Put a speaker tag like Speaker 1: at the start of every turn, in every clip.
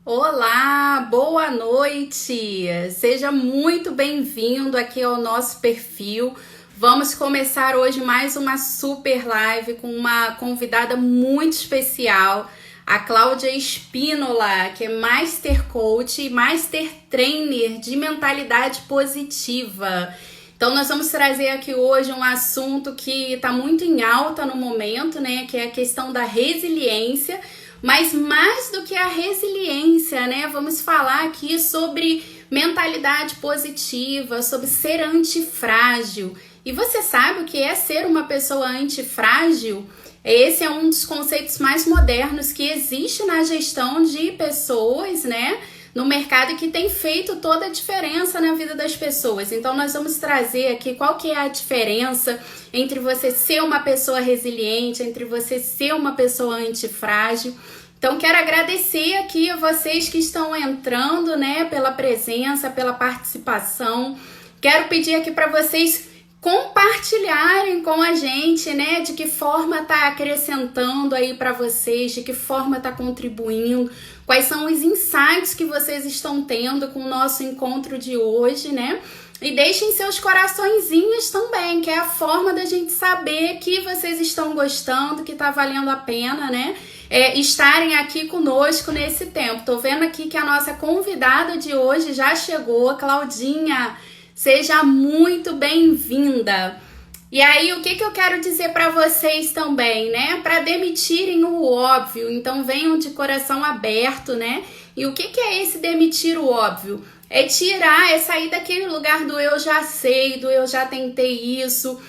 Speaker 1: Olá, boa noite! Seja muito bem-vindo aqui ao nosso perfil. Vamos começar hoje mais uma super live com uma convidada muito especial, a Cláudia Espínola, que é Master Coach e Master Trainer de Mentalidade Positiva. Então, nós vamos trazer aqui hoje um assunto que está muito em alta no momento, né? Que é a questão da resiliência. Mas mais do que a resiliência, né? Vamos falar aqui sobre mentalidade positiva, sobre ser antifrágil. E você sabe o que é ser uma pessoa antifrágil? Esse é um dos conceitos mais modernos que existe na gestão de pessoas, né? No mercado que tem feito toda a diferença na vida das pessoas. Então nós vamos trazer aqui qual que é a diferença entre você ser uma pessoa resiliente, entre você ser uma pessoa antifrágil. Então quero agradecer aqui a vocês que estão entrando, né, pela presença, pela participação. Quero pedir aqui para vocês compartilharem com a gente, né, de que forma tá acrescentando aí para vocês, de que forma tá contribuindo, quais são os insights que vocês estão tendo com o nosso encontro de hoje, né? E deixem seus coraçõezinhos também, que é a forma da gente saber que vocês estão gostando, que tá valendo a pena, né? Estarem aqui conosco nesse tempo. Tô vendo aqui que a nossa convidada de hoje já chegou, a Claudinha. Seja muito bem-vinda. E aí, o que eu quero dizer para vocês também, né? Para demitirem o óbvio, então venham de coração aberto, né? E o que é esse demitir o óbvio? É tirar, é sair daquele lugar do eu já sei, do eu já tentei isso,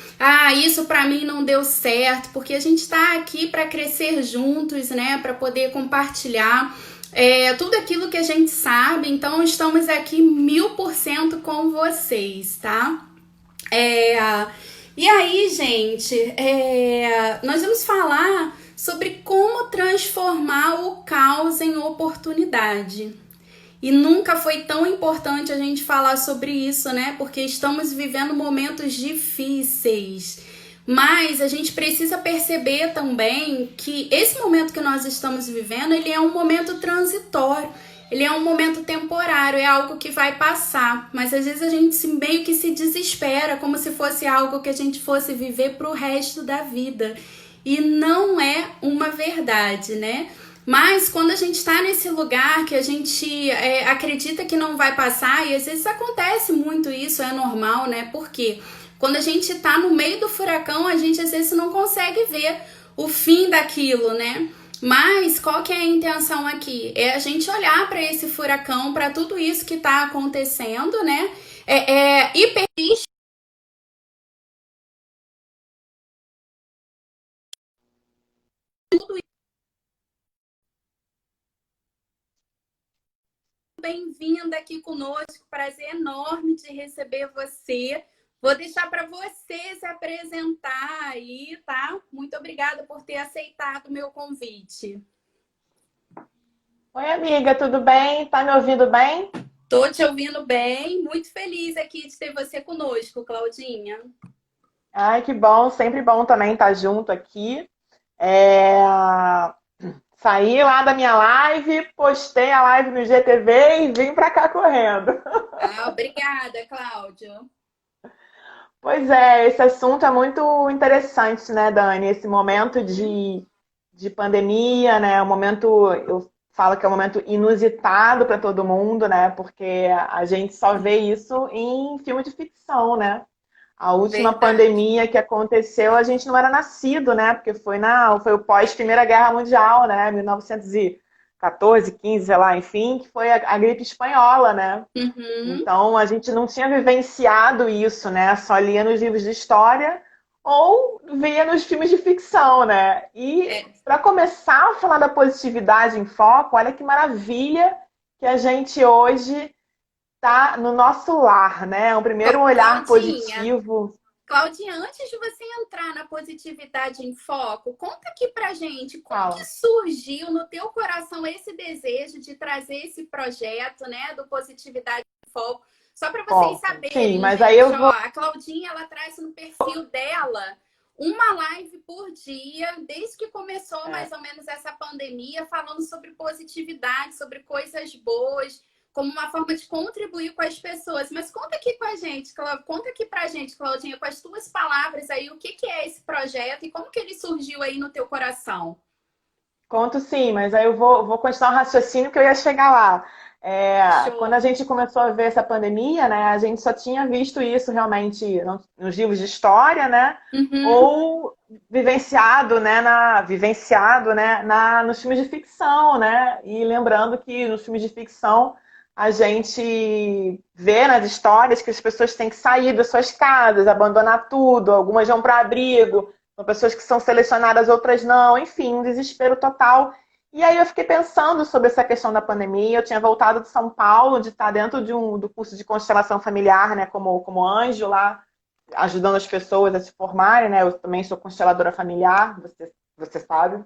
Speaker 1: isso para mim não deu certo, porque a gente tá aqui para crescer juntos, né? Para poder compartilhar tudo aquilo que a gente sabe. Então estamos aqui 1000% com vocês, tá? E aí, gente, nós vamos falar sobre como transformar o caos em oportunidade. E nunca foi tão importante a gente falar sobre isso, né? Porque estamos vivendo momentos difíceis. Mas a gente precisa perceber também que esse momento que nós estamos vivendo, ele é um momento transitório. Ele é um momento temporário, é algo que vai passar. Mas às vezes a gente meio que se desespera, como se fosse algo que a gente fosse viver para o resto da vida. E não é uma verdade, né? Mas quando a gente está nesse lugar que a gente acredita que não vai passar, e às vezes acontece muito isso, é normal, né? Porque quando a gente está no meio do furacão, a gente às vezes não consegue ver o fim daquilo, né? Mas qual que é a intenção aqui? É a gente olhar para esse furacão, para tudo isso que está acontecendo, né? E persiste tudo isso. Bem-vinda aqui conosco, prazer enorme de receber você. Vou deixar para você se apresentar aí, tá? Muito obrigada por ter aceitado o meu convite.
Speaker 2: Oi, amiga, tudo bem? Tá me ouvindo bem?
Speaker 1: Tô te ouvindo bem, muito feliz aqui de ter você conosco, Claudinha.
Speaker 2: Ai, que bom, sempre bom também estar junto aqui. É, Saí lá da minha live, postei a live no GTV e vim pra cá correndo.
Speaker 1: Obrigada, Cláudio.
Speaker 2: Pois é, esse assunto é muito interessante, né, Dani? Esse momento de pandemia, né? Um momento, eu falo que é um momento inusitado para todo mundo, né? Porque a gente só vê isso em filme de ficção, né? A última
Speaker 1: Verdade.
Speaker 2: pandemia que aconteceu, a gente não era nascido, né? Porque foi o pós Primeira Guerra Mundial, né? 1914, 15, sei lá, enfim, que foi a gripe espanhola, né?
Speaker 1: Uhum.
Speaker 2: Então a gente não tinha vivenciado isso, né? Só lia nos livros de história ou via nos filmes de ficção, né? E
Speaker 1: É,
Speaker 2: para começar a falar da positividade em foco, olha que maravilha que a gente hoje está no nosso lar, né? Um primeiro olhar
Speaker 1: Claudinha,
Speaker 2: positivo.
Speaker 1: Claudinha, antes de você entrar na positividade em foco, conta aqui pra gente como que
Speaker 2: Fala.
Speaker 1: surgiu no teu coração esse desejo de trazer esse projeto, né, do Positividade em Foco. Só para vocês
Speaker 2: Foco. Sim,
Speaker 1: saberem,
Speaker 2: mas aí
Speaker 1: gente,
Speaker 2: eu
Speaker 1: ó,
Speaker 2: vou.
Speaker 1: a Claudinha, ela traz no perfil dela uma live por dia, desde que começou
Speaker 2: É.
Speaker 1: mais ou menos essa pandemia, falando sobre positividade, sobre coisas boas, como uma forma de contribuir com as pessoas. Mas conta aqui com a gente, conta aqui pra gente, Claudinha, com as tuas palavras aí, o que que é esse projeto e como que ele surgiu aí no teu coração.
Speaker 2: Conto sim, mas aí eu vou continuar o raciocínio que eu ia chegar lá. Quando a
Speaker 1: Show.
Speaker 2: gente começou a ver essa pandemia, né, a gente só tinha visto isso realmente nos livros de história, né,
Speaker 1: Uhum,
Speaker 2: ou vivenciado, né, nos filmes de ficção, né, e lembrando que nos filmes de ficção a gente vê nas histórias que as pessoas têm que sair das suas casas, abandonar tudo, algumas vão para abrigo, são pessoas que são selecionadas, outras não, enfim, um desespero total. E aí eu fiquei pensando sobre essa questão da pandemia. Eu tinha voltado de São Paulo, de estar dentro do curso de constelação familiar, né, como anjo lá, ajudando as pessoas a se formarem, né? Eu também sou consteladora familiar, você sabe.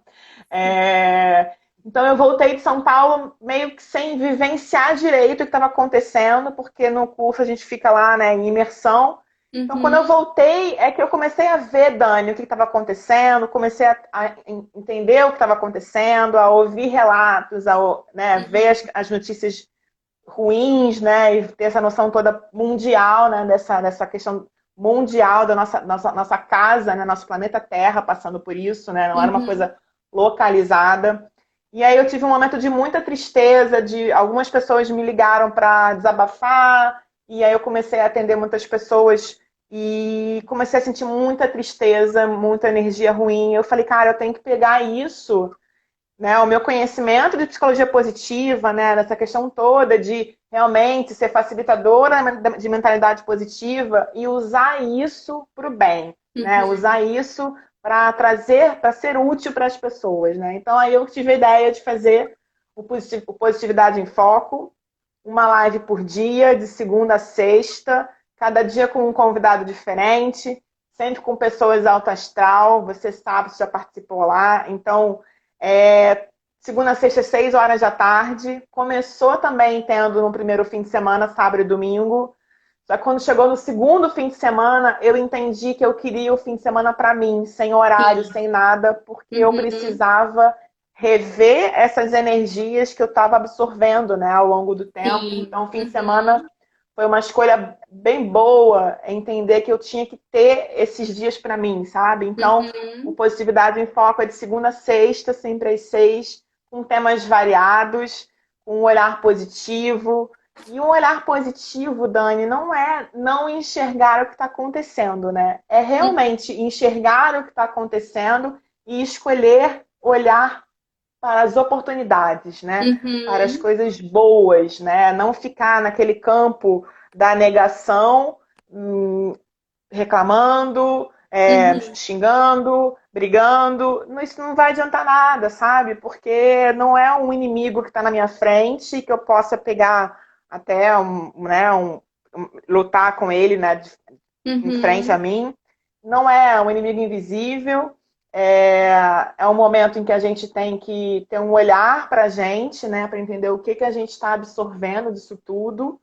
Speaker 2: É, Então eu voltei de São Paulo meio que sem vivenciar direito o que estava acontecendo, porque no curso a gente fica lá, né, em imersão. Então, quando eu
Speaker 1: uhum,
Speaker 2: voltei, é que eu comecei a ver, Dani, o que estava acontecendo, comecei a entender o que estava acontecendo, a ouvir relatos, né, ver
Speaker 1: uhum,
Speaker 2: as notícias ruins, né, e ter essa noção toda mundial, né, dessa questão mundial da nossa casa, né, nosso planeta Terra passando por isso, né, não era uma
Speaker 1: uhum,
Speaker 2: coisa localizada. E aí eu tive um momento de muita tristeza, de algumas pessoas me ligaram para desabafar, e aí eu comecei a atender muitas pessoas e comecei a sentir muita tristeza, muita energia ruim. Eu falei, cara, eu tenho que pegar isso, né, o meu conhecimento de psicologia positiva, né, dessa questão toda de realmente ser facilitadora de mentalidade positiva e usar isso para o bem, né,
Speaker 1: uhum.
Speaker 2: usar isso para trazer, para ser útil para as pessoas, né. Então aí eu tive a ideia de fazer o Positividade em Foco, uma live por dia, de segunda a sexta, cada dia com um convidado diferente, sempre com pessoas alto astral. Você sabe, você já participou lá. Então, segunda a sexta, 6 horas da tarde. Começou também tendo no primeiro fim de semana, sábado e domingo. Só que quando chegou no segundo fim de semana, eu entendi que eu queria o fim de semana para mim, sem horário,
Speaker 1: Sim.
Speaker 2: sem nada, porque eu
Speaker 1: Uhum,
Speaker 2: precisava rever essas energias que eu estava absorvendo, né, ao longo do tempo.
Speaker 1: sim.
Speaker 2: Então, o fim de semana
Speaker 1: Uhum,
Speaker 2: foi uma escolha bem boa, entender que eu tinha que ter esses dias para mim, sabe? Então, o
Speaker 1: uhum,
Speaker 2: Positividade em Foco é de segunda a sexta, sempre às 6, com temas variados, com um olhar positivo. E um olhar positivo, Dani, não é não enxergar o que está acontecendo, né? É realmente enxergar o que está acontecendo e escolher olhar para as oportunidades, né? Para as
Speaker 1: uhum,
Speaker 2: coisas boas, né? Não ficar naquele campo da negação, reclamando,
Speaker 1: uhum.
Speaker 2: xingando, brigando. Isso não vai adiantar nada, sabe? Porque não é um inimigo que está na minha frente que eu possa pegar até lutar com ele, né, em frente a
Speaker 1: Uhum,
Speaker 2: mim. Não é um inimigo invisível. É um momento em que a gente tem que ter um olhar para a gente, né, para entender o que, que a gente está absorvendo disso tudo,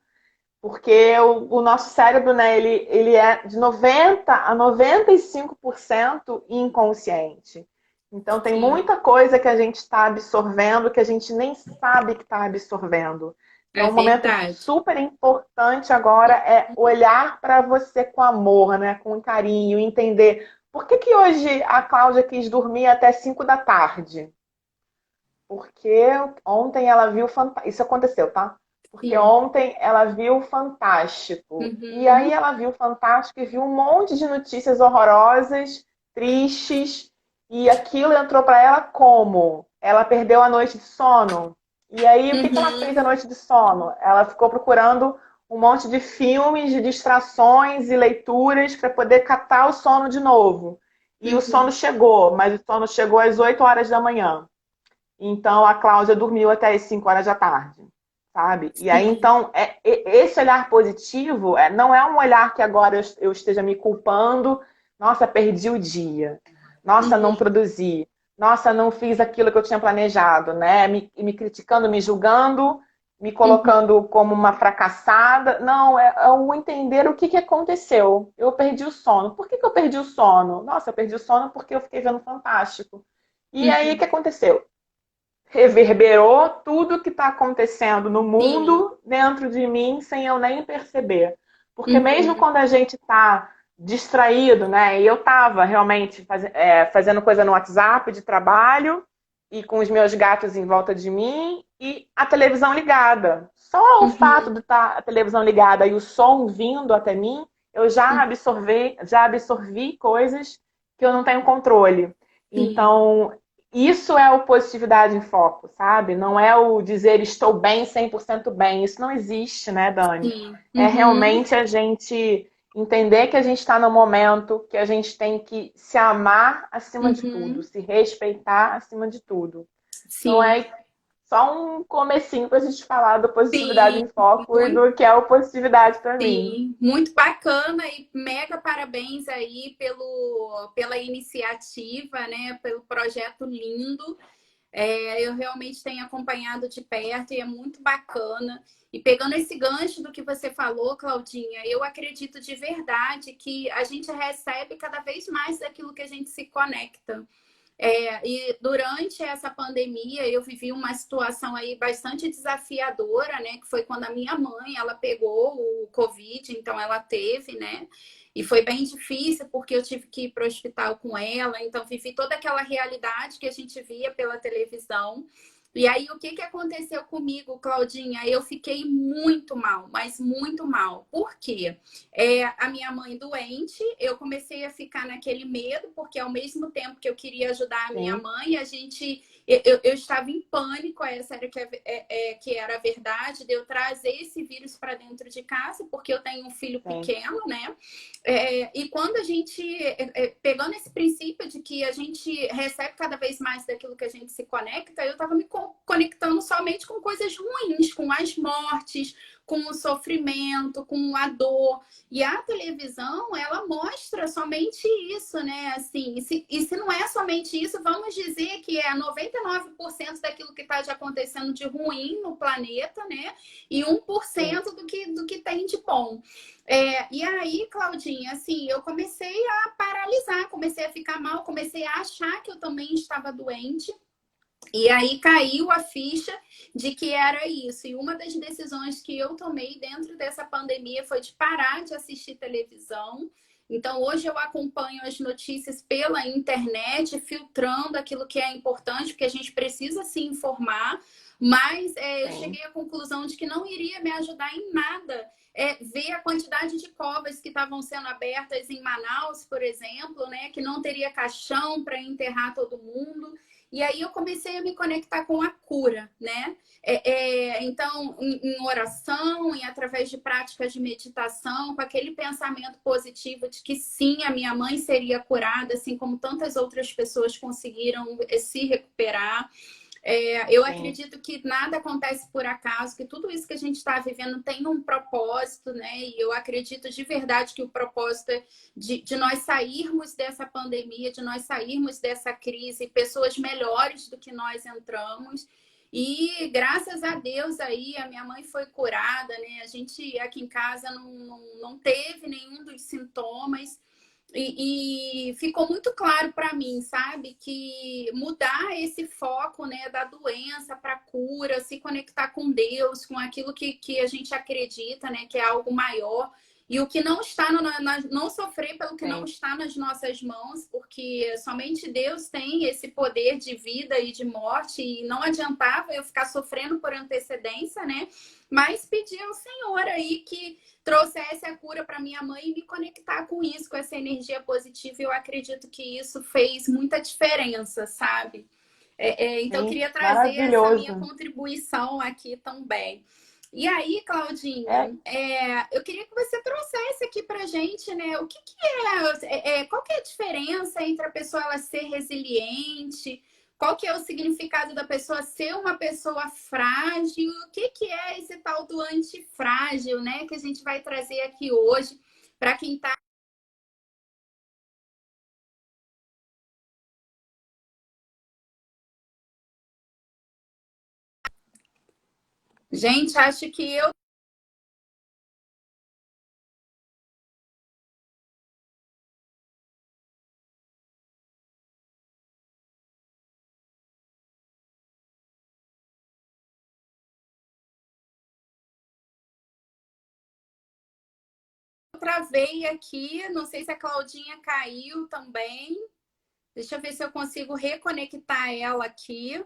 Speaker 2: porque o nosso cérebro, né, ele é de 90 a 95% inconsciente. Então, tem
Speaker 1: sim,
Speaker 2: muita coisa que a gente está absorvendo que a gente nem sabe que está absorvendo.
Speaker 1: é
Speaker 2: Então, um momento
Speaker 1: verdade.
Speaker 2: super importante agora é olhar para você com amor, né, com carinho, entender por que, que hoje a Cláudia quis dormir até 5 da tarde. Porque ontem ela viu Isso aconteceu, tá? Porque
Speaker 1: Sim.
Speaker 2: ontem ela viu Fantástico. E aí
Speaker 1: Uhum,
Speaker 2: ela viu Fantástico e viu um monte de notícias horrorosas, tristes, e aquilo entrou para ela como? Ela perdeu a noite de sono. E aí o que que ela fez a
Speaker 1: uhum,
Speaker 2: noite de sono? Ela ficou procurando um monte de filmes, de distrações e leituras para poder catar o sono de novo. E o sono
Speaker 1: uhum.
Speaker 2: chegou, mas o sono chegou às 8 horas da manhã. Então a Cláudia dormiu até as 5 horas da tarde, sabe? E aí
Speaker 1: Sim.
Speaker 2: então esse olhar positivo não é um olhar que agora eu esteja me culpando, nossa, perdi o dia, nossa, não
Speaker 1: Uhum,
Speaker 2: produzi, nossa, não fiz aquilo que eu tinha planejado, né? Me criticando, me julgando me
Speaker 1: Uhum,
Speaker 2: colocando como uma fracassada. Não, é o entender o que, que aconteceu. Eu perdi o sono. Por que, que eu perdi o sono? Nossa, eu perdi o sono porque eu fiquei vendo Fantástico. E aí, o que
Speaker 1: uhum.
Speaker 2: aconteceu? Reverberou tudo que está acontecendo no
Speaker 1: Sim.
Speaker 2: mundo dentro de mim sem eu nem perceber. Porque mesmo
Speaker 1: Uhum,
Speaker 2: quando a gente está distraído, né? E eu estava realmente fazendo coisa no WhatsApp de trabalho e com os meus gatos em volta de mim e a televisão ligada. Só o fato
Speaker 1: uhum,
Speaker 2: de estar a televisão ligada e o som vindo até mim, eu já absorvi coisas que eu não tenho controle.
Speaker 1: sim.
Speaker 2: Então, isso é o positividade em foco, sabe? Não é o dizer estou bem, 100% bem. Isso não existe, né, Dani?
Speaker 1: Sim.
Speaker 2: É
Speaker 1: Uhum,
Speaker 2: realmente a gente entender que a gente está no momento que a gente tem que se amar acima de tudo,
Speaker 1: uhum,
Speaker 2: se respeitar acima de tudo. Então
Speaker 1: sim.
Speaker 2: é só um comecinho para a gente falar do positividade
Speaker 1: Sim.
Speaker 2: em foco e
Speaker 1: Muito,
Speaker 2: do que é o positividade para mim.
Speaker 1: sim. Muito bacana e mega parabéns aí pela iniciativa, né? Pelo projeto lindo. Eu realmente tenho acompanhado de perto e é muito bacana. E pegando esse gancho do que você falou, Claudinha, eu acredito de verdade que a gente recebe cada vez mais daquilo que a gente se conecta. E durante essa pandemia eu vivi uma situação aí bastante desafiadora, né? Que foi quando a minha mãe ela pegou o Covid, então ela teve, né? E foi bem difícil porque eu tive que ir para o hospital com ela, então vivi toda aquela realidade que a gente via pela televisão. E aí, o que aconteceu comigo, Claudinha? Eu fiquei muito mal, mas muito mal. Por quê? A minha mãe doente, eu comecei a ficar naquele medo, porque ao mesmo tempo que eu queria ajudar a minha
Speaker 2: Sim,
Speaker 1: mãe, eu estava em pânico, essa era que era a verdade, de eu trazer esse vírus para dentro de casa, porque eu tenho um filho
Speaker 2: sim,
Speaker 1: pequeno, né? E quando a gente, pegando esse princípio de que a gente recebe cada vez mais daquilo que a gente se conecta, eu estava me conectando somente com coisas ruins, com as mortes, com o sofrimento, com a dor. E a televisão, ela mostra somente isso, né? Assim, e se não é somente isso, vamos dizer que é 99% daquilo que está acontecendo de ruim no planeta, né? E um por
Speaker 2: sim.
Speaker 1: cento do que tem de bom. E aí, Claudinha, assim, eu comecei a paralisar, comecei a ficar mal, comecei a achar que eu também estava doente. E aí caiu a ficha de que era isso. E uma das decisões que eu tomei dentro dessa pandemia foi de parar de assistir televisão. Então, hoje eu acompanho as notícias pela internet, filtrando aquilo que é importante, porque a gente precisa se informar, mas eu
Speaker 2: Sim.
Speaker 1: cheguei à conclusão de que não iria me ajudar em nada ver a quantidade de covas que estavam sendo abertas em Manaus, por exemplo, né, que não teria caixão para enterrar todo mundo. E aí eu comecei a me conectar com a cura, né? Então, em oração e através de práticas de meditação, com aquele pensamento positivo de que sim, a minha mãe seria curada, assim como tantas outras pessoas conseguiram se recuperar. Eu
Speaker 2: Sim.
Speaker 1: acredito que nada acontece por acaso, que tudo isso que a gente está vivendo tem um propósito, né? E eu acredito de verdade que o propósito é de nós sairmos dessa pandemia, de nós sairmos dessa crise, pessoas melhores do que nós entramos. E graças a Deus aí, a minha mãe foi curada, né? A gente aqui em casa não teve nenhum dos sintomas. E ficou muito claro para mim, sabe, que mudar esse foco, né, da doença para cura, se conectar com Deus, com aquilo que a gente acredita, né, que é algo maior, e o que não está não sofrer pelo que não
Speaker 2: Sim.
Speaker 1: está nas nossas mãos, porque somente Deus tem esse poder de vida e de morte, e não adiantava eu ficar sofrendo por antecedência, né? Mas pedir ao Senhor aí que trouxesse a cura para minha mãe e me conectar com isso, com essa energia positiva. Eu acredito que isso fez muita diferença, sabe? Então, eu
Speaker 2: Sim.
Speaker 1: queria trazer essa minha
Speaker 2: Maravilhoso.
Speaker 1: contribuição aqui também. E aí,
Speaker 2: É,
Speaker 1: Claudinha, eu queria que você trouxesse aqui para gente, né? O que qual que é a diferença entre a pessoa ela ser resiliente? Qual que é o significado da pessoa ser uma pessoa frágil? O que é esse tal do antifrágil, né? Que a gente vai trazer aqui hoje para quem está. Gente, acho que eu travei aqui. Não sei se a Claudinha caiu também. Deixa eu ver se eu consigo reconectar ela aqui.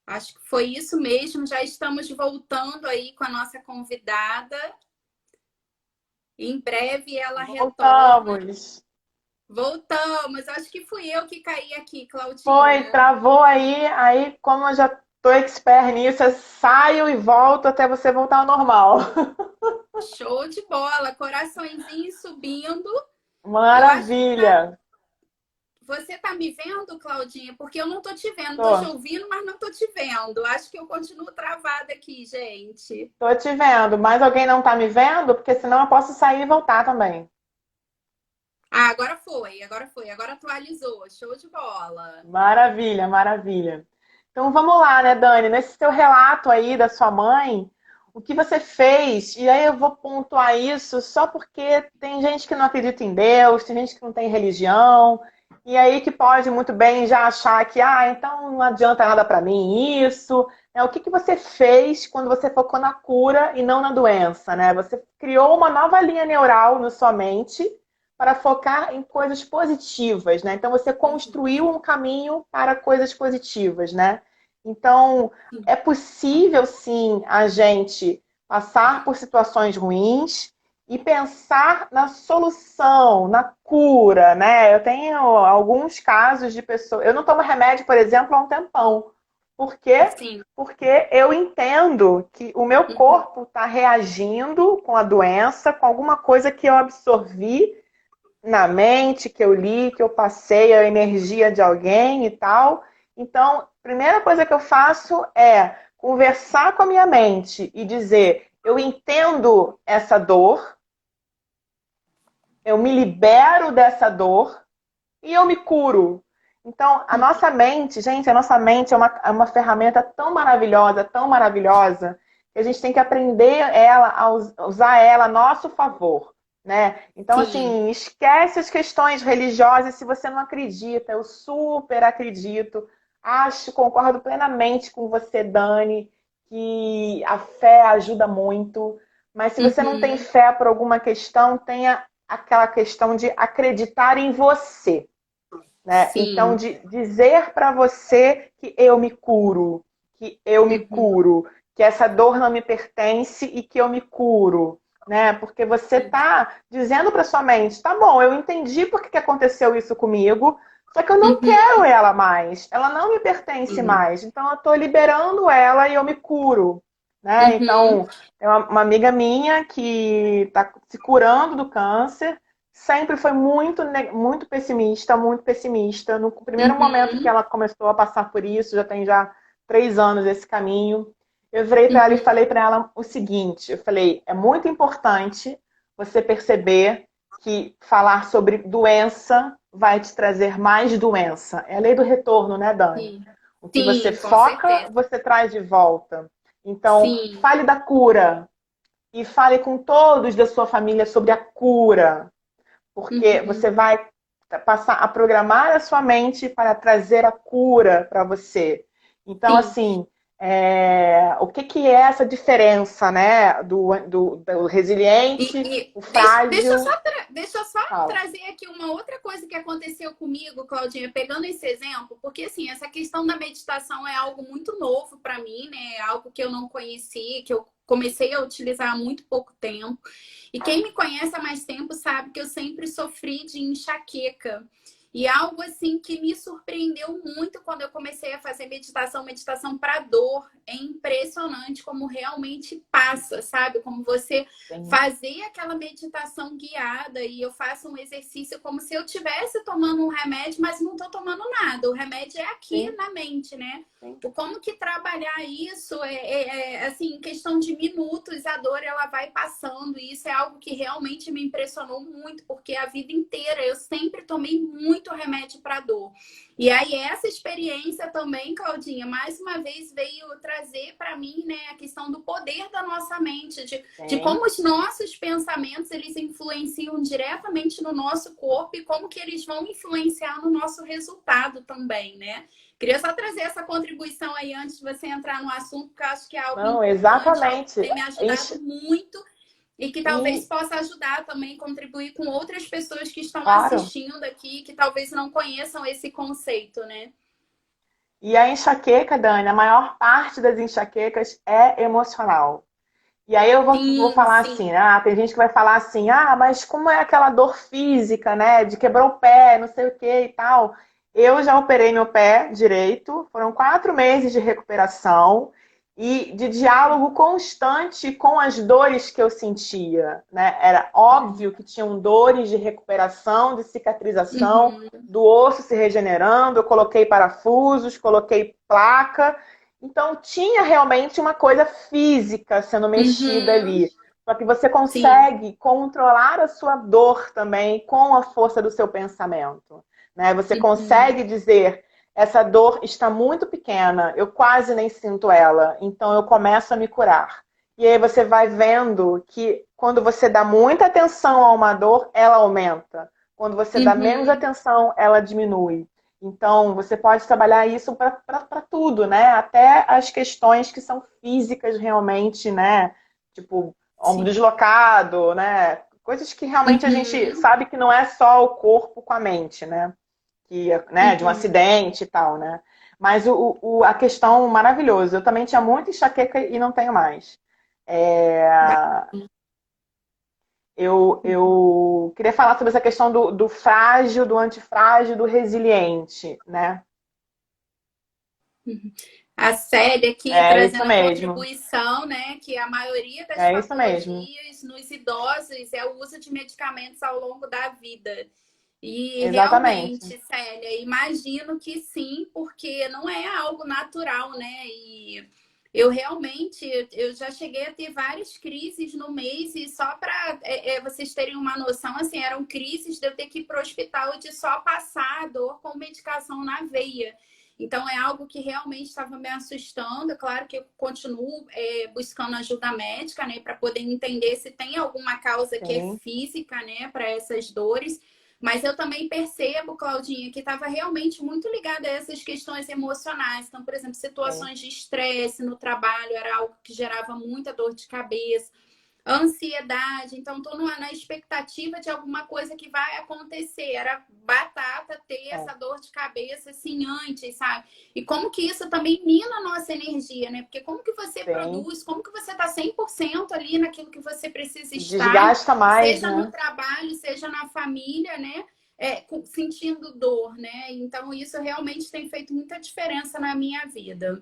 Speaker 1: Acho que foi isso mesmo. Já estamos voltando aí com a nossa convidada. Em breve ela retorna.
Speaker 2: Voltamos.
Speaker 1: Voltamos. Acho que fui eu que caí aqui,
Speaker 2: Foi,
Speaker 1: Claudinha.
Speaker 2: travou aí como eu já tô expert nisso, eu saio e volto até você voltar ao normal.
Speaker 1: Show de bola. Coraçõezinho subindo. Eu acho que
Speaker 2: Maravilha.
Speaker 1: você tá me vendo, Claudinha? Porque eu não tô te vendo. Tô te
Speaker 2: Tô,
Speaker 1: ouvindo, mas não tô te vendo. Acho que eu continuo travada aqui, gente.
Speaker 2: tô te vendo. Mas alguém não tá me vendo? Porque senão eu posso sair e voltar também.
Speaker 1: Ah, agora foi, agora foi. Agora atualizou. Show de bola.
Speaker 2: Maravilha, maravilha. Então vamos lá, né, Dani? Nesse seu relato aí da sua mãe, o que você fez? E aí eu vou pontuar isso só porque tem gente que não acredita em Deus, tem gente que não tem religião, e aí que pode muito bem já achar que, então não adianta nada para mim isso. Né? O que que você fez quando você focou na cura e não na doença, né? Você criou uma nova linha neural na sua mente para focar em coisas positivas, né? Então você construiu um caminho para coisas positivas, né? Então é possível sim a gente passar por situações ruins e pensar na solução, na cura, né? Eu tenho alguns casos de pessoas. Eu não tomo remédio, por exemplo, há um tempão. Por quê?
Speaker 1: Sim.
Speaker 2: Porque eu entendo que o meu corpo está reagindo com a doença, com alguma coisa que eu absorvi na mente, que eu li, que eu passei a energia de alguém e tal. Então, a primeira coisa que eu faço é conversar com a minha mente e dizer: eu entendo essa dor, eu me libero dessa dor e eu me curo. Então, a nossa mente, gente, a nossa mente é uma ferramenta tão maravilhosa, que a gente tem que aprender usar ela a nosso favor, né? Então,
Speaker 1: Sim.
Speaker 2: assim, esquece as questões religiosas se você não acredita. Eu super acredito. Acho, concordo plenamente com você, Dani, que a fé ajuda muito. Mas se você não tem
Speaker 1: Uhum.
Speaker 2: fé por alguma questão, tenha aquela questão de acreditar em você, né? Então,
Speaker 1: Sim.
Speaker 2: de dizer para você que eu me curo, que eu me
Speaker 1: Uhum.
Speaker 2: curo, que essa dor não me pertence e que eu me curo, né? Porque você está dizendo para sua mente, tá bom, eu entendi por que aconteceu isso comigo, só que eu não
Speaker 1: Uhum.
Speaker 2: quero ela mais, ela não me pertence
Speaker 1: Sim.
Speaker 2: mais, então eu estou liberando ela e eu me curo, né?
Speaker 1: Uhum.
Speaker 2: Então, é uma amiga minha que está se curando do câncer, sempre foi muito pessimista, muito pessimista. No primeiro momento que
Speaker 1: Uhum.
Speaker 2: ela começou a passar por isso, já tem já 3 anos esse caminho, eu virei para ela e
Speaker 1: Uhum.
Speaker 2: falei para ela o seguinte: eu falei, é muito importante você perceber que falar sobre doença vai te trazer mais doença. É a lei do retorno, né, Dani?
Speaker 1: Sim.
Speaker 2: O que você
Speaker 1: Sim, com
Speaker 2: foca,
Speaker 1: certeza.
Speaker 2: você traz de volta. Então,
Speaker 1: Sim.
Speaker 2: fale da cura e fale com todos da sua família sobre a cura, porque
Speaker 1: Uhum.
Speaker 2: você vai passar a programar a sua mente para trazer a cura para você. Então,
Speaker 1: Sim.
Speaker 2: assim, o que, que é essa diferença, né, do resiliente,
Speaker 1: E
Speaker 2: o
Speaker 1: deixa eu
Speaker 2: frágil?
Speaker 1: só, deixa eu só
Speaker 2: Fala.
Speaker 1: trazer aqui uma outra coisa que aconteceu comigo, Claudinha, pegando esse exemplo, porque assim, essa questão da meditação é algo muito novo para mim, né? É algo que eu não conheci, que eu comecei a utilizar há muito pouco tempo. E quem me conhece há mais tempo sabe que eu sempre sofri de enxaqueca. E algo assim que me surpreendeu muito quando eu comecei a fazer meditação, meditação para dor. É impressionante como realmente passa, sabe? Como você
Speaker 2: Sim,
Speaker 1: fazer aquela meditação guiada e eu faço um exercício como se eu estivesse tomando um remédio, mas não estou tomando nada. O remédio é aqui
Speaker 2: sim,
Speaker 1: na mente, né?
Speaker 2: sim,
Speaker 1: O como que trabalhar isso assim, em questão de minutos, a dor ela vai passando. E isso é algo que realmente me impressionou muito, porque a vida inteira eu sempre tomei muito remédio para dor. E aí essa experiência também, Claudinha, mais uma vez veio trazer para mim, né, a questão do poder da nossa mente, de como os nossos pensamentos eles influenciam diretamente no nosso corpo e como que eles vão influenciar no nosso resultado também, né? Queria só trazer essa contribuição aí antes de você entrar no assunto, porque eu acho que é algo
Speaker 2: Não,
Speaker 1: importante, algo que
Speaker 2: exatamente.
Speaker 1: tem me ajudado muito e que talvez
Speaker 2: E,
Speaker 1: possa ajudar também, contribuir com outras pessoas que estão
Speaker 2: claro.
Speaker 1: assistindo aqui, que talvez não conheçam esse conceito, né?
Speaker 2: E a enxaqueca, Dani, a maior parte das enxaquecas é emocional. E aí eu vou
Speaker 1: Sim,
Speaker 2: falar
Speaker 1: sim.
Speaker 2: assim, tem gente que vai falar assim, mas como é aquela dor física, né? De quebrou o pé, não sei o que e tal. Eu já operei meu pé direito, foram 4 meses de recuperação e de diálogo constante com as dores que eu sentia, né? Era óbvio que tinham dores de recuperação, de cicatrização,
Speaker 1: Uhum,
Speaker 2: do osso se regenerando, eu coloquei parafusos, coloquei placa, então tinha realmente uma coisa física sendo mexida
Speaker 1: uhum,
Speaker 2: ali. Só que você
Speaker 1: sim.
Speaker 2: consegue controlar a sua dor também com a força do seu pensamento, né? Você
Speaker 1: Uhum,
Speaker 2: consegue dizer: essa dor está muito pequena, eu quase nem sinto ela, então eu começo a me curar. E aí você vai vendo que quando você dá muita atenção a uma dor, ela aumenta. Quando você dá menos
Speaker 1: uhum,
Speaker 2: atenção, ela diminui. Então, você pode trabalhar isso para tudo, né? Até as questões que são físicas realmente, né? Tipo, ombro
Speaker 1: sim.
Speaker 2: deslocado, né? Coisas que realmente a gente
Speaker 1: Uhum,
Speaker 2: sabe que não é só o corpo com a mente, né? Que, né? De um
Speaker 1: uhum.
Speaker 2: acidente e tal, né? Mas a questão maravilhosa. Eu também tinha muita enxaqueca e não tenho mais. É, eu queria falar sobre essa questão do frágil, do antifrágil, do resiliente, né?
Speaker 1: A Célia aqui
Speaker 2: É isso
Speaker 1: trazendo a
Speaker 2: mesmo.
Speaker 1: contribuição, né? Que a maioria das
Speaker 2: É isso mesmo.
Speaker 1: patologias nos idosos é o uso de medicamentos ao longo da vida. E
Speaker 2: Exatamente.
Speaker 1: realmente, Célia, imagino que sim, porque não é algo natural, né? E eu realmente, eu já cheguei a ter várias crises no mês e só para vocês terem uma noção, assim, eram crises de eu ter que ir para o hospital de só passar a dor com medicação na veia. Então é algo que realmente estava me assustando. É claro que eu continuo buscando ajuda médica, né, para poder entender se tem alguma causa que é
Speaker 2: Sim,
Speaker 1: física, né, para essas dores. Mas eu também percebo, Claudinha, que estava realmente muito ligada a essas questões emocionais. Então, por exemplo,
Speaker 2: sim.
Speaker 1: situações de estresse no trabalho era algo que gerava muita dor de cabeça, ansiedade. Então, estou na expectativa de alguma coisa que vai acontecer. Era batata ter
Speaker 2: É,
Speaker 1: essa dor de cabeça assim antes, sabe? E como que isso também mina a nossa energia, né? Porque como que você
Speaker 2: sim.
Speaker 1: produz, como que você está 100% ali naquilo que você precisa estar,
Speaker 2: Desgasta mais,
Speaker 1: seja no
Speaker 2: né?
Speaker 1: trabalho, seja na família, né? Sentindo dor, né? Então, isso realmente tem feito muita diferença na minha vida.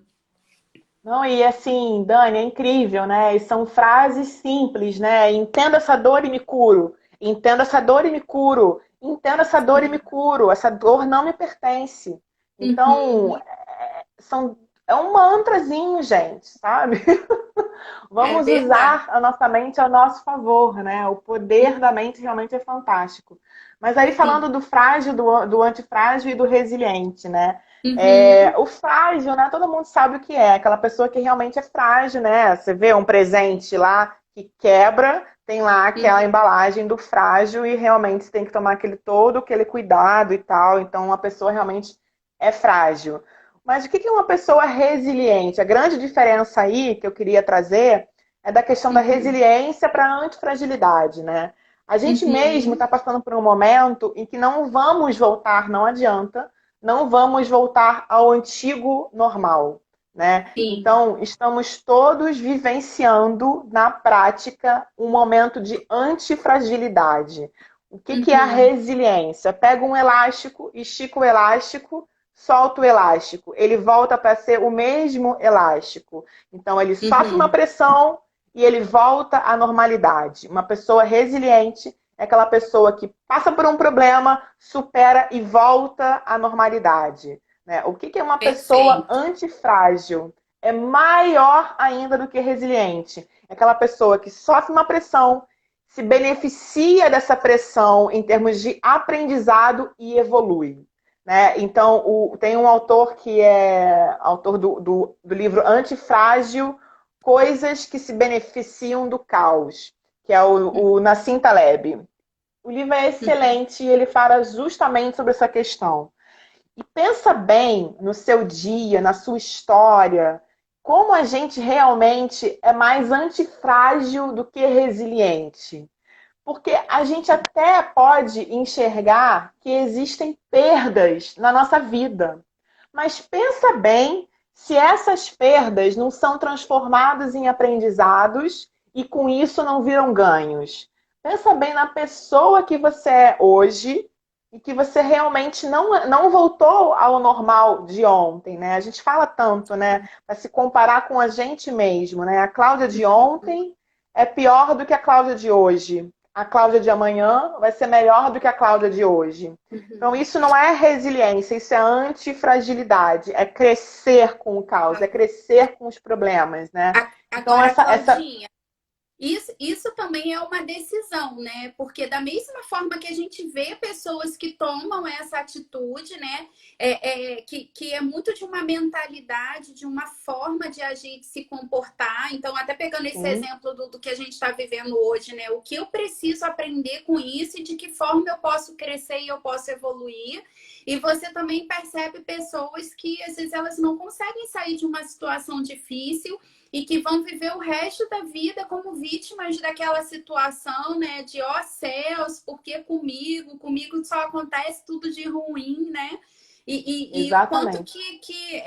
Speaker 2: Não, e assim, Dani, é incrível, né? E são frases simples, né? Entendo essa dor e me curo. Entendo essa dor e me curo. Entendo essa dor e me curo. Essa dor não me pertence. Então,
Speaker 1: Uhum.
Speaker 2: é um mantrazinho, gente, sabe?
Speaker 1: É
Speaker 2: Vamos
Speaker 1: verdade.
Speaker 2: usar a nossa mente ao nosso favor, né? O poder da mente realmente é fantástico. Mas aí falando
Speaker 1: Sim.
Speaker 2: do frágil, do antifrágil e do resiliente, né?
Speaker 1: Uhum.
Speaker 2: O frágil, né? Todo mundo sabe o que é, aquela pessoa que realmente é frágil, né? Você vê um presente lá que quebra, tem lá aquela
Speaker 1: Uhum.
Speaker 2: embalagem do frágil e realmente você tem que tomar aquele cuidado e tal. Então, a pessoa realmente é frágil. Mas o que é uma pessoa resiliente? A grande diferença aí que eu queria trazer é da questão da
Speaker 1: Uhum.
Speaker 2: resiliência para a antifragilidade, né? A gente mesmo
Speaker 1: Uhum.
Speaker 2: está passando por um momento em que não vamos voltar, não adianta, não vamos voltar ao antigo normal, né?
Speaker 1: Sim.
Speaker 2: Então, estamos todos vivenciando na prática um momento de antifragilidade. O que é a
Speaker 1: Uhum.
Speaker 2: resiliência? Pega um elástico, estica o elástico, solta o elástico, ele volta para ser o mesmo elástico. Então, ele sofre uma
Speaker 1: Uhum.
Speaker 2: pressão e ele volta à normalidade. Uma pessoa resiliente é aquela pessoa que passa por um problema, supera e volta à normalidade. Né? O que é uma pessoa
Speaker 1: Perfeito.
Speaker 2: antifrágil? É maior ainda do que resiliente. É aquela pessoa que sofre uma pressão se beneficia dessa pressão em termos de aprendizado e evolui. Né? Então, tem um autor que é autor do livro Antifrágil, Coisas que se Beneficiam do Caos, que é o Nassim Taleb. O livro é excelente e ele fala justamente sobre essa questão. E pensa bem no seu dia, na sua história, como a gente realmente é mais antifrágil do que resiliente. Porque a gente até pode enxergar que existem perdas na nossa vida. Mas pensa bem se essas perdas não são transformadas em aprendizados e com isso não viram ganhos. Pensa bem na pessoa que você é hoje e que você realmente não voltou ao normal de ontem, né? A gente fala tanto, né? Para se comparar com a gente mesmo, né? A Cláudia de ontem é pior do que a Cláudia de hoje. A Cláudia de amanhã vai ser melhor do que a Cláudia de hoje. Então, isso não é resiliência, isso é antifragilidade. É crescer com o caos, é crescer com os problemas, né? Então,
Speaker 1: Agora, Claudinha, isso também é uma decisão, né? Porque da mesma forma que a gente vê pessoas que tomam essa atitude, né? Que é muito de uma mentalidade, de uma forma de agir, de se comportar. Então, até pegando esse exemplo do que a gente está vivendo hoje, né? O que eu preciso aprender com isso e de que forma eu posso crescer e eu posso evoluir. E você também percebe pessoas que, às vezes, elas não conseguem sair de uma situação difícil e que vão viver o resto da vida como vítimas daquela situação, né? De ó céus, porque comigo só acontece tudo de ruim, né? E o quanto que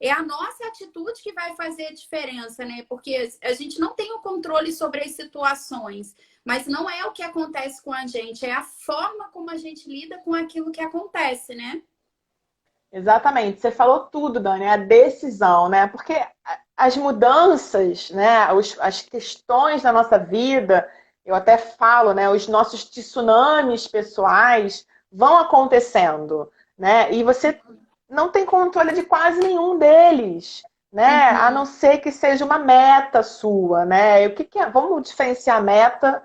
Speaker 1: é a nossa atitude que vai fazer a diferença, né? Porque a gente não tem o controle sobre as situações, mas não é o que acontece com a gente, é a forma como a gente lida com aquilo que acontece, né?
Speaker 2: Exatamente, você falou tudo, Dani, é a decisão, né? Porque as mudanças, né? As questões da nossa vida, eu até falo, né? Os nossos tsunamis pessoais vão acontecendo, né? E você não tem controle de quase nenhum deles, né? A não ser que seja uma meta sua, né? E o que é? Vamos diferenciar a meta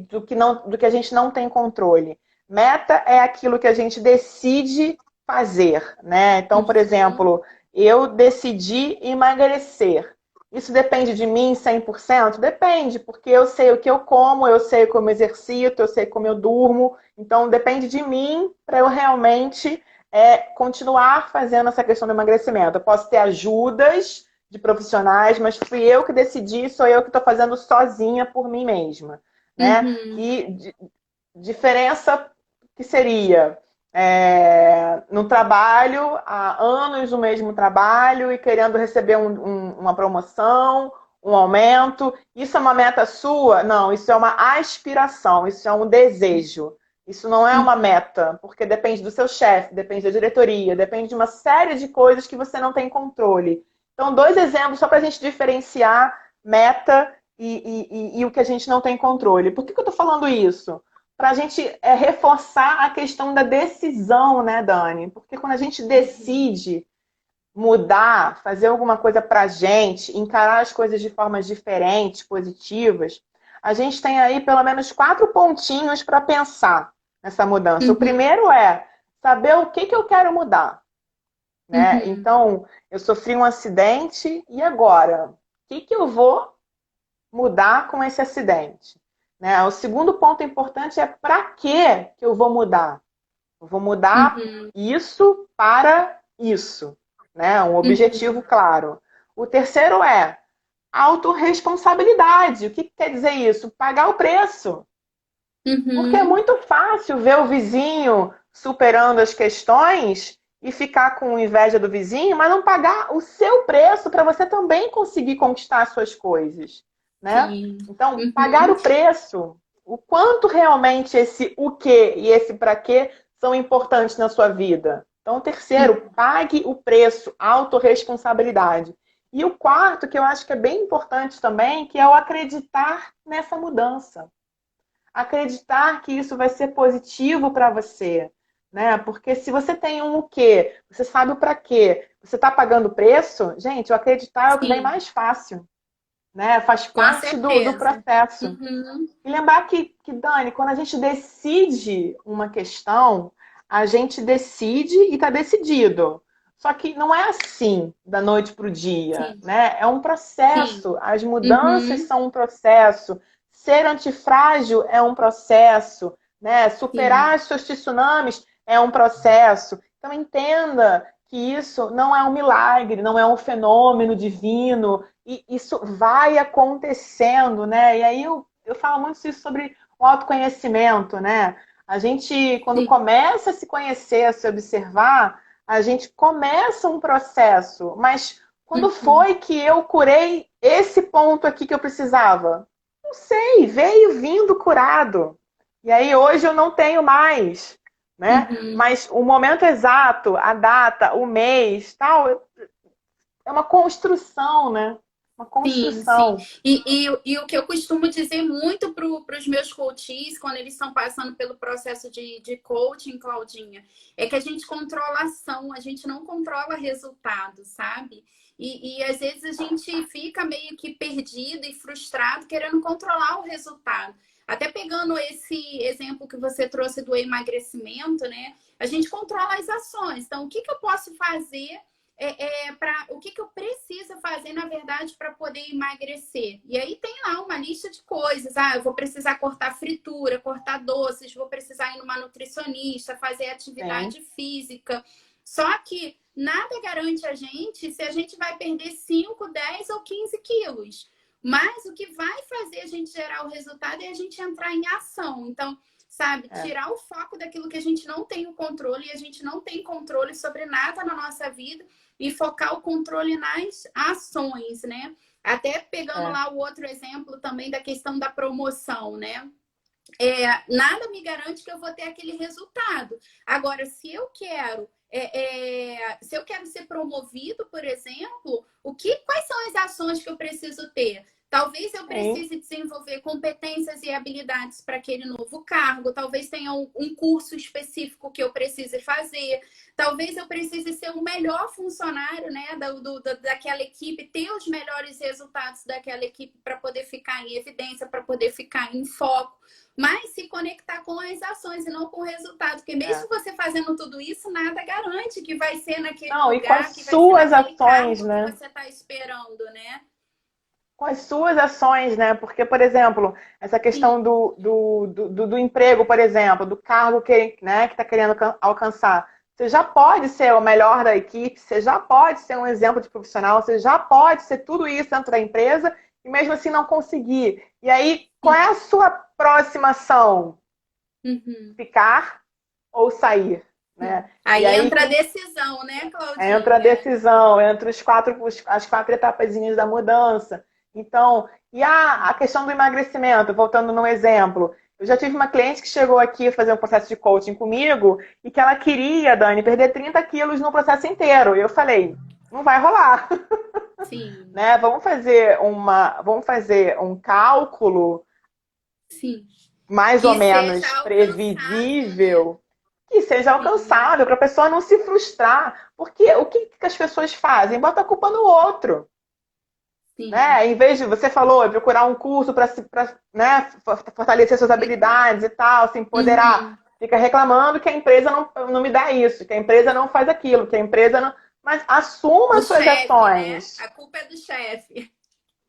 Speaker 2: do que a gente não tem controle. Meta é aquilo que a gente decide fazer, né? Então, por exemplo, eu decidi emagrecer. Isso depende de mim 100%? Depende, porque eu sei o que eu como, eu sei como eu exercito, eu sei como eu durmo. Então, depende de mim para eu realmente continuar fazendo essa questão do emagrecimento. Eu posso ter ajudas de profissionais, mas fui eu que decidi, sou eu que estou fazendo sozinha por mim mesma, né? E diferença que seria no trabalho, há anos o mesmo trabalho e querendo receber uma promoção, um aumento. Isso é uma meta sua? Não, isso é uma aspiração, isso é um desejo. Isso não é uma meta, porque depende do seu chefe, depende da diretoria, depende de uma série de coisas que você não tem controle. Então, 2 exemplos só para a gente diferenciar meta e o que a gente não tem controle. Por que eu estou falando isso? Para a gente reforçar a questão da decisão, né, Dani? Porque quando a gente decide mudar, fazer alguma coisa para a gente, encarar as coisas de formas diferentes, positivas, a gente tem aí pelo menos 4 pontinhos para pensar nessa mudança. O primeiro é saber o que eu quero mudar. Né? Então, eu sofri um acidente e agora? O que eu vou mudar com esse acidente? Né? O segundo ponto importante é para que eu vou mudar? Eu vou mudar isso para isso. Né? Um objetivo claro. O terceiro é autorresponsabilidade. O que quer dizer isso? Pagar o preço. Porque é muito fácil ver o vizinho superando as questões e ficar com inveja do vizinho, mas não pagar o seu preço para você também conseguir conquistar as suas coisas. Né? Então, pagar o preço. O quanto realmente esse o que e esse para quê são importantes na sua vida. Então, o terceiro, pague o preço, autorresponsabilidade. E o quarto, que eu acho que é bem importante também, que é o acreditar nessa mudança. Acreditar que isso vai ser positivo para você. Né? Porque se você tem um o quê, você sabe o para quê, você está pagando o preço, gente, o acreditar é o que vem mais fácil. né? Faz
Speaker 1: Com
Speaker 2: parte do
Speaker 1: certeza.
Speaker 2: processo.
Speaker 1: Uhum,
Speaker 2: E lembrar que, Dani, quando a gente decide uma questão, a gente decide e está decidido. Só que não é assim da noite para o dia,
Speaker 1: sim,
Speaker 2: né? É um
Speaker 1: sim.
Speaker 2: processo. As mudanças
Speaker 1: Uhum,
Speaker 2: são um processo. Ser antifrágil é um processo, né?
Speaker 1: sim,
Speaker 2: Superar os seus tsunamis é um processo. Então entenda que isso não é um milagre, não é um fenômeno divino, e isso vai acontecendo, né? E aí eu falo muito isso sobre o autoconhecimento, né? A gente, quando
Speaker 1: sim.
Speaker 2: começa a se conhecer, a se observar, a gente começa um processo. Mas quando
Speaker 1: Uhum,
Speaker 2: foi que eu curei esse ponto aqui que eu precisava? Não sei, veio vindo curado. E aí hoje eu não tenho mais, né?
Speaker 1: uhum.
Speaker 2: Mas o momento exato, a data, o mês, tal, é uma construção, né? Uma
Speaker 1: Sim, sim.
Speaker 2: construção.
Speaker 1: E o que eu costumo dizer muito para os meus coaches, quando eles estão passando pelo processo de coaching, Claudinha, é que a gente controla a ação, a gente não controla resultado, sabe? E às vezes a gente fica meio que perdido e frustrado querendo controlar o resultado. Até pegando esse exemplo que você trouxe do emagrecimento, né? A gente controla as ações. Então, o que que eu posso fazer o que, que eu preciso fazer, na verdade, para poder emagrecer. E aí tem lá uma lista de coisas. Ah, eu vou precisar cortar fritura, cortar doces, vou precisar ir numa nutricionista, fazer
Speaker 2: Sim,
Speaker 1: atividade física. Só que nada garante a gente se a gente vai perder 5, 10 ou 15 quilos. Mas o que vai fazer a gente gerar o resultado é a gente entrar em ação. Então, sabe,
Speaker 2: é,
Speaker 1: tirar o foco daquilo que a gente não tem o controle e a gente não tem controle sobre nada na nossa vida e focar o controle nas ações, né? Até pegando
Speaker 2: é.
Speaker 1: lá o outro exemplo também da questão da promoção, né? Nada me garante que eu vou ter aquele resultado. Agora, se eu quero ser promovido, por exemplo, quais são as ações que eu preciso ter? Talvez eu
Speaker 2: Sim.
Speaker 1: precise desenvolver competências e habilidades para aquele novo cargo, talvez tenha um curso específico que eu precise fazer, talvez eu precise ser o melhor funcionário, né, daquela equipe, ter os melhores resultados daquela equipe para poder ficar em evidência, para poder ficar em foco. Mas se conectar com as ações e não com o resultado. Porque
Speaker 2: É.
Speaker 1: mesmo você fazendo tudo isso, nada garante que vai ser naquele
Speaker 2: Não, e com as
Speaker 1: lugar, que vai ser
Speaker 2: suas
Speaker 1: naquele
Speaker 2: ações,
Speaker 1: cargo que
Speaker 2: né?
Speaker 1: você está esperando, né?
Speaker 2: Com as suas ações, né? Porque, por exemplo, essa questão
Speaker 1: Sim.
Speaker 2: do emprego, por exemplo, do cargo que, né, que está querendo alcançar. Você já pode ser o melhor da equipe, você já pode ser um exemplo de profissional, você já pode ser tudo isso dentro da empresa e mesmo assim não conseguir. E aí, qual é
Speaker 1: Sim.
Speaker 2: a sua próxima ação?
Speaker 1: Uhum.
Speaker 2: Ficar ou sair, né? E
Speaker 1: Aí
Speaker 2: aí,
Speaker 1: entra a
Speaker 2: quem
Speaker 1: decisão, né,
Speaker 2: entra a
Speaker 1: Claudinha?
Speaker 2: decisão, entra as quatro etapazinhas da mudança. Então, e a questão do emagrecimento, voltando no exemplo, eu já tive uma cliente que chegou aqui a fazer um processo de coaching comigo e que ela queria, Dani, perder 30 quilos no processo inteiro. E eu falei, não vai rolar,
Speaker 1: Sim,
Speaker 2: né? Vamos fazer um cálculo
Speaker 1: sim.
Speaker 2: mais ou
Speaker 1: Que seja
Speaker 2: menos
Speaker 1: alcançável, né?
Speaker 2: previsível que seja
Speaker 1: Sim.
Speaker 2: alcançável, para a pessoa não se frustrar. Porque o que as pessoas fazem? Bota a culpa no outro.
Speaker 1: Sim.
Speaker 2: Né? Em vez de, você falou, procurar um curso para né, fortalecer suas habilidades e tal, se empoderar.
Speaker 1: Uhum.
Speaker 2: Fica reclamando que a empresa não me dá isso, que a empresa não faz aquilo, que a empresa não. Mas assuma
Speaker 1: O
Speaker 2: suas
Speaker 1: chefe, né?
Speaker 2: ações,
Speaker 1: A culpa é do chefe.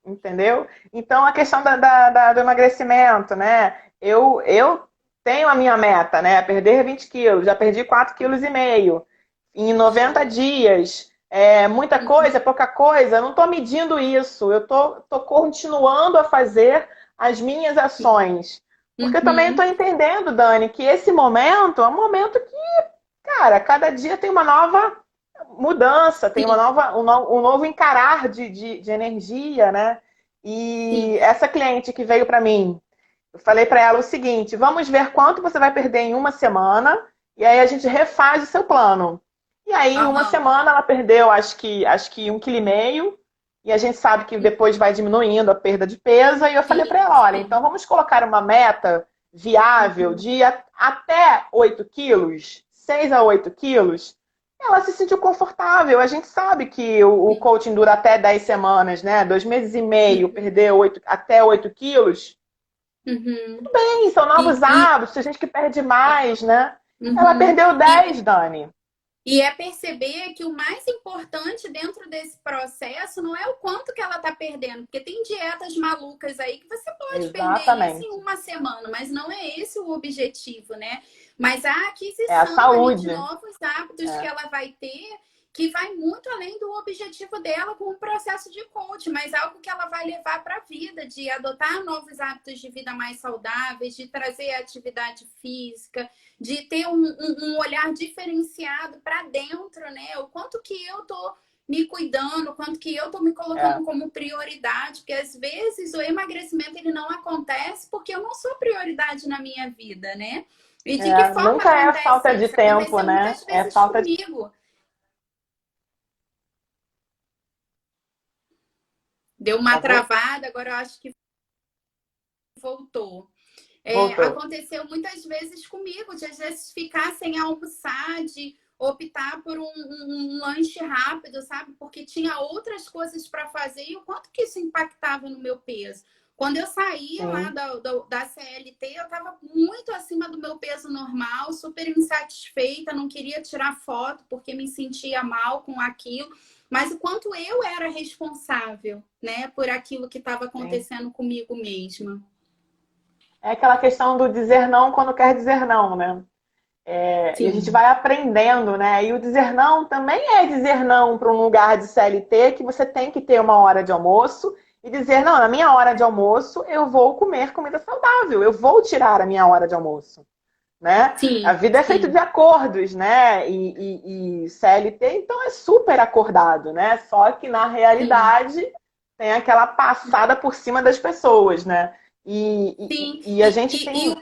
Speaker 2: entendeu? Então, a questão do emagrecimento, né? Eu tenho a minha meta, né? Perder 20 quilos, já perdi 4,5 kg em 90
Speaker 1: Show.
Speaker 2: dias. É muita coisa, é
Speaker 1: Uhum.
Speaker 2: pouca coisa? Eu não estou medindo isso. Eu tô continuando a fazer as minhas
Speaker 1: Sim.
Speaker 2: ações. Porque eu também estou
Speaker 1: Uhum.
Speaker 2: entendendo, Dani, que esse momento é um momento que, cara, cada dia tem uma nova mudança, tem uma
Speaker 1: Sim,
Speaker 2: nova, um novo encarar de energia, né? E
Speaker 1: sim.
Speaker 2: essa cliente que veio para mim, eu falei para ela o seguinte: vamos ver quanto você vai perder em uma semana, e aí a gente refaz o seu plano. E aí, em uma
Speaker 1: Aham.
Speaker 2: semana, ela perdeu, acho que 1,5 kg, e a gente sabe que depois vai diminuindo a perda de peso. E eu falei para
Speaker 1: Sim,
Speaker 2: ela: olha,
Speaker 1: sim.
Speaker 2: então vamos colocar uma meta viável
Speaker 1: Uhum.
Speaker 2: de até 8 quilos, 6 a 8 quilos. ela se sentiu confortável. A gente sabe que o coaching dura até 10 semanas, né? 2 meses e meio, perder até 8 quilos.
Speaker 1: Uhum.
Speaker 2: Sim, são
Speaker 1: E,
Speaker 2: novos
Speaker 1: e,
Speaker 2: hábitos, tem gente que perde mais, né? Ela
Speaker 1: uhum.
Speaker 2: perdeu
Speaker 1: E
Speaker 2: 10, Dani.
Speaker 1: E é perceber que o mais importante dentro desse processo não é o quanto que ela tá perdendo, porque tem dietas malucas aí que você pode perder isso em
Speaker 2: Exatamente.
Speaker 1: uma semana, mas não é esse o objetivo, né? Mas a
Speaker 2: É a
Speaker 1: aquisição ali de
Speaker 2: saúde.
Speaker 1: novos hábitos que
Speaker 2: É,
Speaker 1: ela vai ter, que vai muito além do objetivo dela com o processo de coach, mas algo que ela vai levar para a vida, de adotar novos hábitos de vida mais saudáveis, de trazer atividade física, de ter um olhar diferenciado para dentro, né? O quanto que eu tô me cuidando, o quanto que eu tô me
Speaker 2: é,
Speaker 1: colocando como prioridade, porque às vezes o emagrecimento ele não acontece porque eu não sou prioridade na minha vida, né? E de que forma
Speaker 2: nunca é
Speaker 1: acontece
Speaker 2: falta de
Speaker 1: isso?
Speaker 2: tempo,
Speaker 1: Aconteceu
Speaker 2: né?
Speaker 1: muitas
Speaker 2: É
Speaker 1: vezes
Speaker 2: falta de.
Speaker 1: comigo. Deu uma
Speaker 2: Travou?
Speaker 1: travada, agora eu acho que voltou.
Speaker 2: Voltou.
Speaker 1: Aconteceu muitas vezes comigo, de às vezes ficar sem almoçar, de optar por um lanche rápido, sabe? Porque tinha outras coisas para fazer e o quanto que isso impactava no meu peso. Quando eu saí lá
Speaker 2: Sim.
Speaker 1: da CLT, eu estava muito acima do meu peso normal, super insatisfeita, não queria tirar foto porque me sentia mal com aquilo. Mas o quanto eu era responsável, né, por aquilo que estava
Speaker 2: Sim.
Speaker 1: acontecendo comigo mesma.
Speaker 2: É aquela questão do dizer não quando quer dizer não, né? E a gente
Speaker 1: Sim.
Speaker 2: vai aprendendo, né? E o dizer não também é dizer não para um lugar de CLT que você tem que ter uma hora de almoço e dizer, não, na minha hora de almoço eu vou comer comida saudável, eu vou tirar a minha hora de almoço, né? A
Speaker 1: Sim,
Speaker 2: vida é feita de
Speaker 1: sim.
Speaker 2: acordos, né? E CLT, então, é super acordado, né? Só que na
Speaker 1: Sim,
Speaker 2: realidade tem aquela passada por cima das pessoas, né? E,
Speaker 1: sim.
Speaker 2: e a gente tem,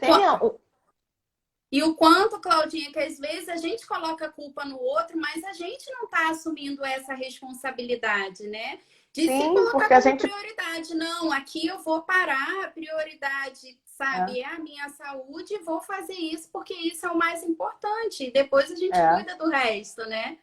Speaker 1: E o quanto, Claudinha, que às vezes a gente coloca a culpa no outro, mas a gente não está assumindo essa responsabilidade, né? De se
Speaker 2: sim,
Speaker 1: colocar
Speaker 2: porque a
Speaker 1: como
Speaker 2: gente.
Speaker 1: prioridade. Não, aqui eu vou parar, a prioridade,
Speaker 2: É,
Speaker 1: sabe, é a minha saúde, e vou fazer isso porque isso é o mais importante. E depois a gente
Speaker 2: é.
Speaker 1: cuida do resto, né?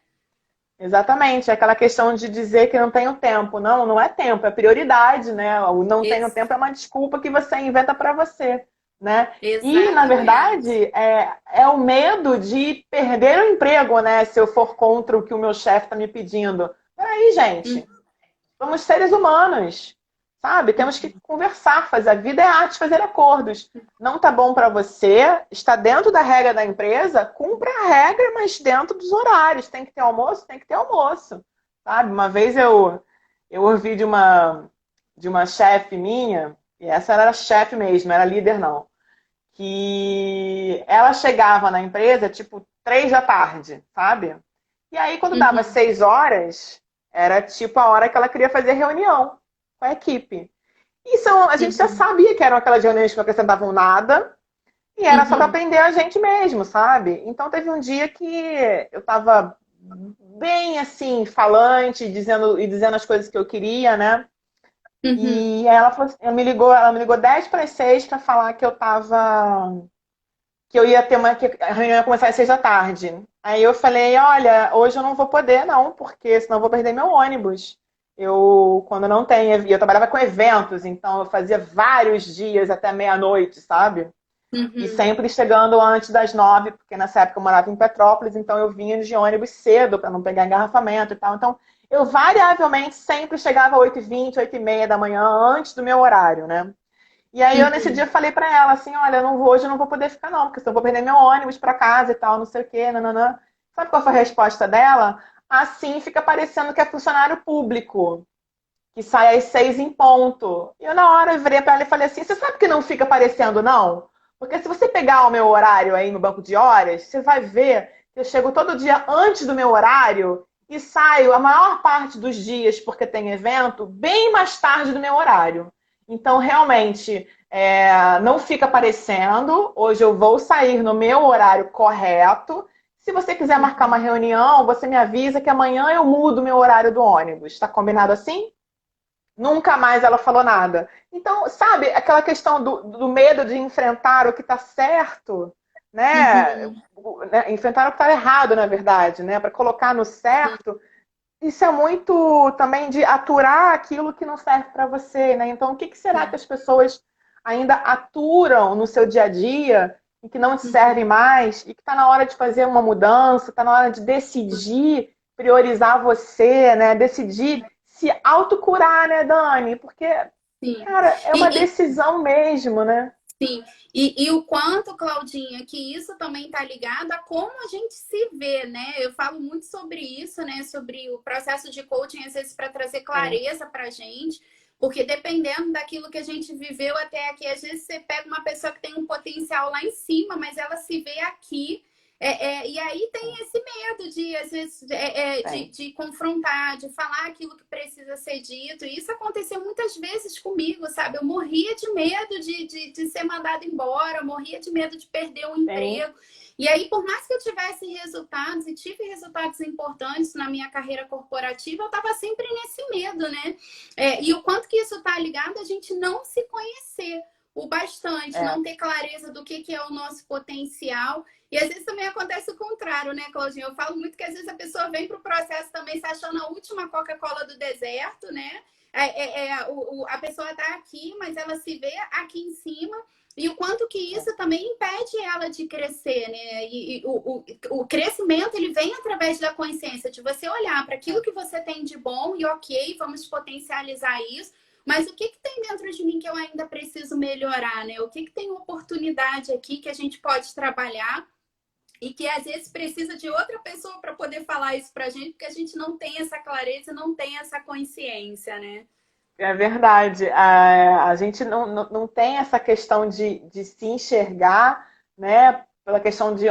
Speaker 2: Exatamente, é aquela questão de dizer que não tenho tempo. Não, não é tempo, é prioridade, né? O não tenho
Speaker 1: Ex
Speaker 2: tempo é uma desculpa que você inventa para você, né? E, na
Speaker 1: exatamente.
Speaker 2: verdade, é o medo de perder o emprego, né? Se eu for contra o que o meu chefe está me pedindo. Peraí,
Speaker 1: Hum,
Speaker 2: gente. Somos seres humanos, sabe? Temos que conversar, fazer. A vida é arte, fazer acordos. Não tá bom para você, está dentro da regra da empresa, cumpra a regra, mas dentro dos horários. Tem que ter almoço, tem que ter almoço, sabe? Uma vez eu ouvi de uma chefe minha, e essa era chefe mesmo, era líder não, que ela chegava na empresa tipo 3 da tarde, sabe? E aí, quando dava
Speaker 1: uhum,
Speaker 2: 6 horas, era tipo a hora que ela queria fazer reunião com a equipe. E a gente já
Speaker 1: uhum,
Speaker 2: sabia que eram aquelas reuniões que não acrescentavam nada, e era só para
Speaker 1: uhum,
Speaker 2: aprender a gente mesmo, sabe? Então teve um dia que eu estava bem assim, falante, dizendo as coisas que eu queria, né?
Speaker 1: uhum,
Speaker 2: E ela me ligou 10 para as 6 para falar que eu ia ter que a reunião ia começar às 6 da tarde. Aí eu falei, olha, hoje eu não vou poder, não, porque senão eu vou perder meu ônibus. Quando não tem, eu trabalhava com eventos, então eu fazia vários dias até meia-noite, sabe? E
Speaker 1: uhum,
Speaker 2: sempre chegando antes das 9, porque nessa época eu morava em Petrópolis, então eu vinha de ônibus cedo para não pegar engarrafamento e tal. Então eu variavelmente sempre chegava às 8h20, 8h30 da manhã, antes do meu horário, né? E aí eu nesse dia
Speaker 1: uhum.
Speaker 2: falei pra ela assim, olha, hoje eu não vou poder ficar não, porque senão eu vou perder meu ônibus pra casa e tal, não sei o quê, nananã. Sabe qual foi a resposta dela? Assim fica parecendo que é funcionário público, que sai às 6 em ponto. E eu na hora eu virei pra ela e falei assim, você sabe que não fica parecendo não? Porque se você pegar o meu horário aí no banco de horas, você vai ver que eu chego todo dia antes do meu horário e saio a maior parte dos dias, porque tem evento, bem mais tarde do meu horário. Então, realmente, não fica aparecendo. Hoje eu vou sair no meu horário correto. Se você quiser marcar uma
Speaker 1: Uhum.
Speaker 2: reunião, você me avisa que amanhã eu mudo o meu horário do ônibus. Está combinado assim? Nunca mais ela falou nada. Então, sabe, aquela questão do medo de enfrentar o que está certo, né,
Speaker 1: Uhum.
Speaker 2: enfrentar o que estava errado, na verdade, né, para colocar no certo. Isso é muito também de aturar aquilo que não serve para você, né? Então, o que será que
Speaker 1: Sim.
Speaker 2: as pessoas ainda aturam no seu dia a dia e que não te servem
Speaker 1: Uhum.
Speaker 2: mais e que está na hora de fazer uma mudança, está na hora de decidir priorizar você, né? Decidir se autocurar, né, Dani? Porque,
Speaker 1: Sim.
Speaker 2: cara, é uma
Speaker 1: E,
Speaker 2: decisão mesmo, né?
Speaker 1: sim, e o quanto, Claudinha, que isso também está ligado a como a gente se vê, né? Eu falo muito sobre isso, né? Sobre o processo de coaching, às vezes, para trazer
Speaker 2: Sim,
Speaker 1: clareza para a gente, porque dependendo daquilo que a gente viveu até aqui, às vezes você pega uma pessoa que tem um potencial lá em cima, mas ela se vê aqui. E aí tem esse medo de, às vezes,
Speaker 2: tem.
Speaker 1: de confrontar, de falar aquilo que precisa ser dito. E isso aconteceu muitas vezes comigo, sabe? Eu morria de medo de ser mandada embora, eu morria de medo de perder o
Speaker 2: Sim,
Speaker 1: emprego. E aí, por mais que eu tivesse resultados e tive resultados importantes na minha carreira corporativa, eu estava sempre nesse medo, né? E o quanto que isso está ligado a gente não se conhecer o bastante,
Speaker 2: é.
Speaker 1: não ter clareza do que é o nosso potencial. E às vezes também acontece o contrário, né, Claudinha? Eu falo muito que às vezes a pessoa vem para o processo também se achando a última Coca-Cola do deserto, né? A pessoa está aqui, mas ela se vê aqui em cima. E o quanto que isso também impede ela de crescer, né? O crescimento, ele vem através da consciência, de você olhar para aquilo que você tem de bom e ok, vamos potencializar isso. Mas o que tem dentro de mim que eu ainda preciso melhorar, né? O que tem oportunidade aqui que a gente pode trabalhar e que às vezes precisa de outra pessoa para poder falar isso para a gente, porque a gente não tem essa clareza, não tem essa consciência, né?
Speaker 2: É verdade. A gente não tem essa questão de se enxergar, né? Pela questão de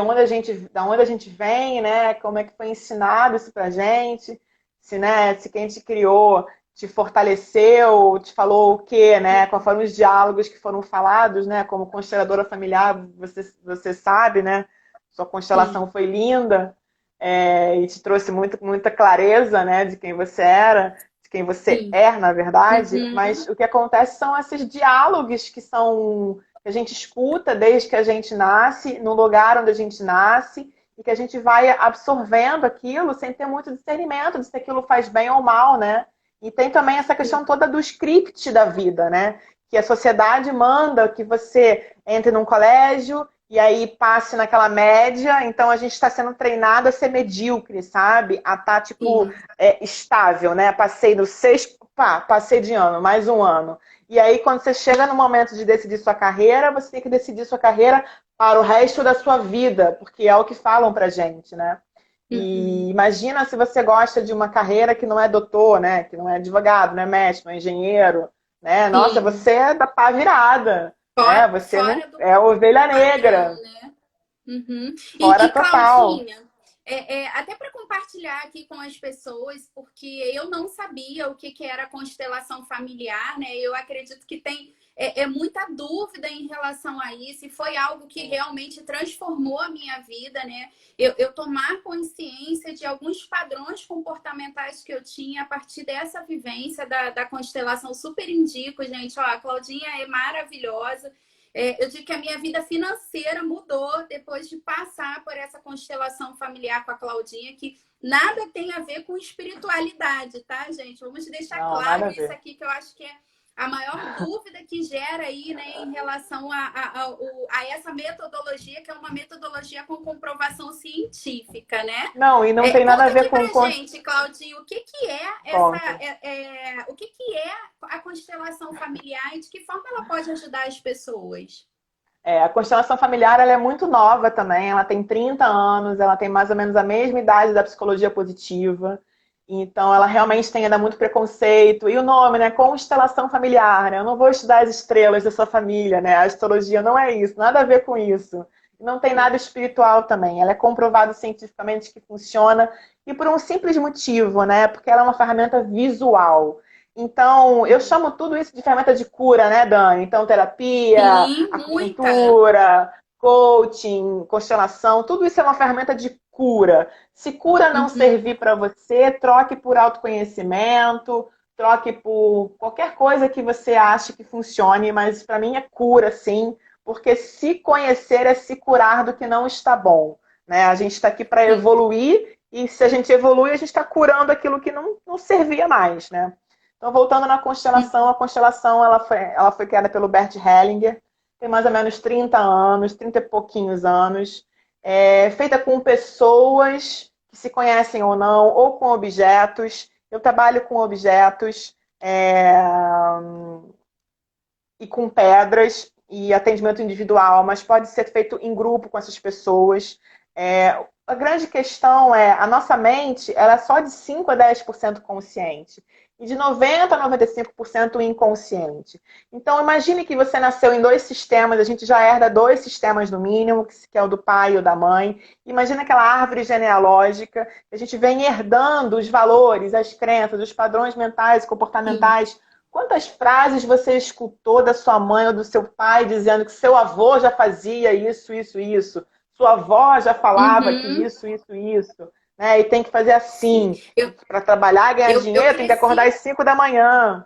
Speaker 2: da onde a gente vem, né? Como é que foi ensinado isso pra gente, se, né, se quem te criou te fortaleceu, te falou o quê, né? Quais foram os diálogos que foram falados, né? Como consteladora familiar, você sabe, né? Sua
Speaker 1: Sim.
Speaker 2: constelação foi linda, e te trouxe muita clareza, né? De quem você era, de quem você
Speaker 1: Sim.
Speaker 2: é, na verdade,
Speaker 1: Uhum.
Speaker 2: mas o que acontece são esses diálogos que a gente escuta desde que a gente nasce, no lugar onde a gente nasce, e que a gente vai absorvendo aquilo sem ter muito discernimento de se aquilo faz bem ou mal, né? E tem também essa questão toda do script da vida, né? Que a sociedade manda que você entre num colégio e aí passe naquela média, então a gente está sendo treinado a ser medíocre, sabe? A estar, tá, tipo,
Speaker 1: Sim.
Speaker 2: estável, né? Passei no sexto, pá, passei de ano, mais um ano. E aí, quando você chega no momento de decidir sua carreira, você tem que decidir sua carreira para o resto da sua vida, porque é o que falam pra gente, né? E
Speaker 1: Uhum.
Speaker 2: imagina se você gosta de uma carreira que não é doutor, né? Que não é advogado, não é médico, não é engenheiro, né? Nossa,
Speaker 1: Sim.
Speaker 2: você é da pá virada, né? Você não
Speaker 1: Fora
Speaker 2: é
Speaker 1: do
Speaker 2: ovelha
Speaker 1: padrão,
Speaker 2: negra,
Speaker 1: né? Uhum.
Speaker 2: fora total.
Speaker 1: Claudinha, até para compartilhar aqui com as pessoas, porque eu não sabia o que era constelação familiar, né? Eu acredito que tem muita dúvida em relação a isso, e foi algo que realmente transformou a minha vida, né? Eu tomar consciência de alguns padrões comportamentais que eu tinha a partir dessa vivência da constelação. Super indico, gente. Ó, a Claudinha é maravilhosa. Eu digo que a minha vida financeira mudou depois de passar por essa constelação familiar com a Claudinha, que nada tem a ver com espiritualidade, tá, gente? Vamos deixar
Speaker 2: Não,
Speaker 1: claro
Speaker 2: nada a
Speaker 1: isso
Speaker 2: ver.
Speaker 1: aqui, que eu acho que é a maior dúvida que gera aí, né, em relação a essa metodologia, que é uma metodologia com comprovação científica, né?
Speaker 2: Não, e não tem nada
Speaker 1: Conta
Speaker 2: a
Speaker 1: aqui
Speaker 2: ver com
Speaker 1: pra gente, Claudinho, o que que é
Speaker 2: conta.
Speaker 1: o que que é a constelação familiar e de que forma ela pode ajudar as pessoas?
Speaker 2: A constelação familiar ela é muito nova também, ela tem 30 anos, ela tem mais ou menos a mesma idade da psicologia positiva, então ela realmente tem ainda muito preconceito. E o nome, né? Constelação familiar, né? Eu não vou estudar as estrelas da sua família, né? A astrologia não é isso, nada a ver com isso. Não tem nada espiritual também, ela é comprovado cientificamente que funciona, e por um simples motivo, né? Porque ela é uma ferramenta visual. Então, eu chamo tudo isso de ferramenta de cura, né, Dani? Então, terapia,
Speaker 1: Sim, muita.
Speaker 2: acupuntura, coaching, constelação, tudo isso é uma ferramenta de cura. Se cura não
Speaker 1: Uhum.
Speaker 2: servir para você, troque por autoconhecimento, troque por qualquer coisa que você ache que funcione, mas para mim é cura, sim, porque se conhecer é se curar do que não está bom, né? A gente está aqui para
Speaker 1: Sim.
Speaker 2: evoluir, e se a gente evolui, a gente está curando aquilo que não servia mais, né? Então, voltando na constelação, a constelação ela foi criada pelo Bert Hellinger, tem mais ou menos 30 anos, 30 e pouquinhos anos, feita com pessoas que se conhecem ou não, ou com objetos. Eu trabalho com objetos e com pedras e atendimento individual, mas pode ser feito em grupo com essas pessoas. A grande questão é, a nossa mente ela é só de 5 a 10% consciente e de 90 a 95% inconsciente. Então, imagine que você nasceu em dois sistemas, a gente já herda dois sistemas no mínimo, que é o do pai e o da mãe. Imagina aquela árvore genealógica, que a gente vem herdando os valores, as crenças, os padrões mentais e
Speaker 1: Sim.
Speaker 2: comportamentais. Quantas frases você escutou da sua mãe ou do seu pai dizendo que seu avô já fazia isso, isso, isso? Sua avó já falava que
Speaker 1: Uhum.
Speaker 2: isso, né? E tem que fazer
Speaker 1: Sim.
Speaker 2: assim. Para trabalhar e ganhar
Speaker 1: Eu
Speaker 2: dinheiro, tem que acordar
Speaker 1: cresci.
Speaker 2: às 5 da manhã.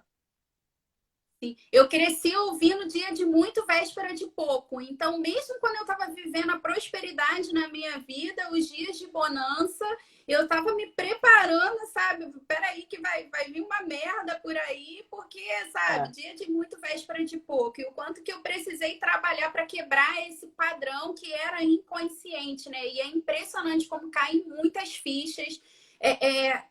Speaker 1: Sim. Eu cresci ouvindo dia de muito, véspera de pouco. Então, mesmo quando eu estava vivendo a prosperidade na minha vida, os dias de bonança, eu estava me preparando, sabe? Peraí, que vai vir uma merda por aí, porque, sabe,
Speaker 2: É,
Speaker 1: dia de muito, véspera de pouco. E o quanto que eu precisei trabalhar para quebrar esse padrão que era inconsciente, né? E é impressionante como caem muitas fichas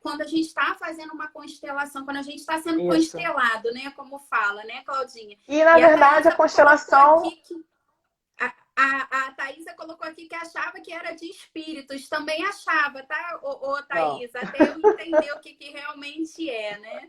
Speaker 1: quando a gente está fazendo uma constelação, quando a gente está sendo
Speaker 2: isso.
Speaker 1: constelado, né? Como fala, né, Claudinha?
Speaker 2: E, na
Speaker 1: E a
Speaker 2: verdade, a
Speaker 1: Thaisa colocou
Speaker 2: constelação.
Speaker 1: aqui que. A Thaisa colocou aqui que achava que era de espíritos. Também achava, tá,
Speaker 2: Não.
Speaker 1: Thaisa? Até eu entender o que realmente é, né?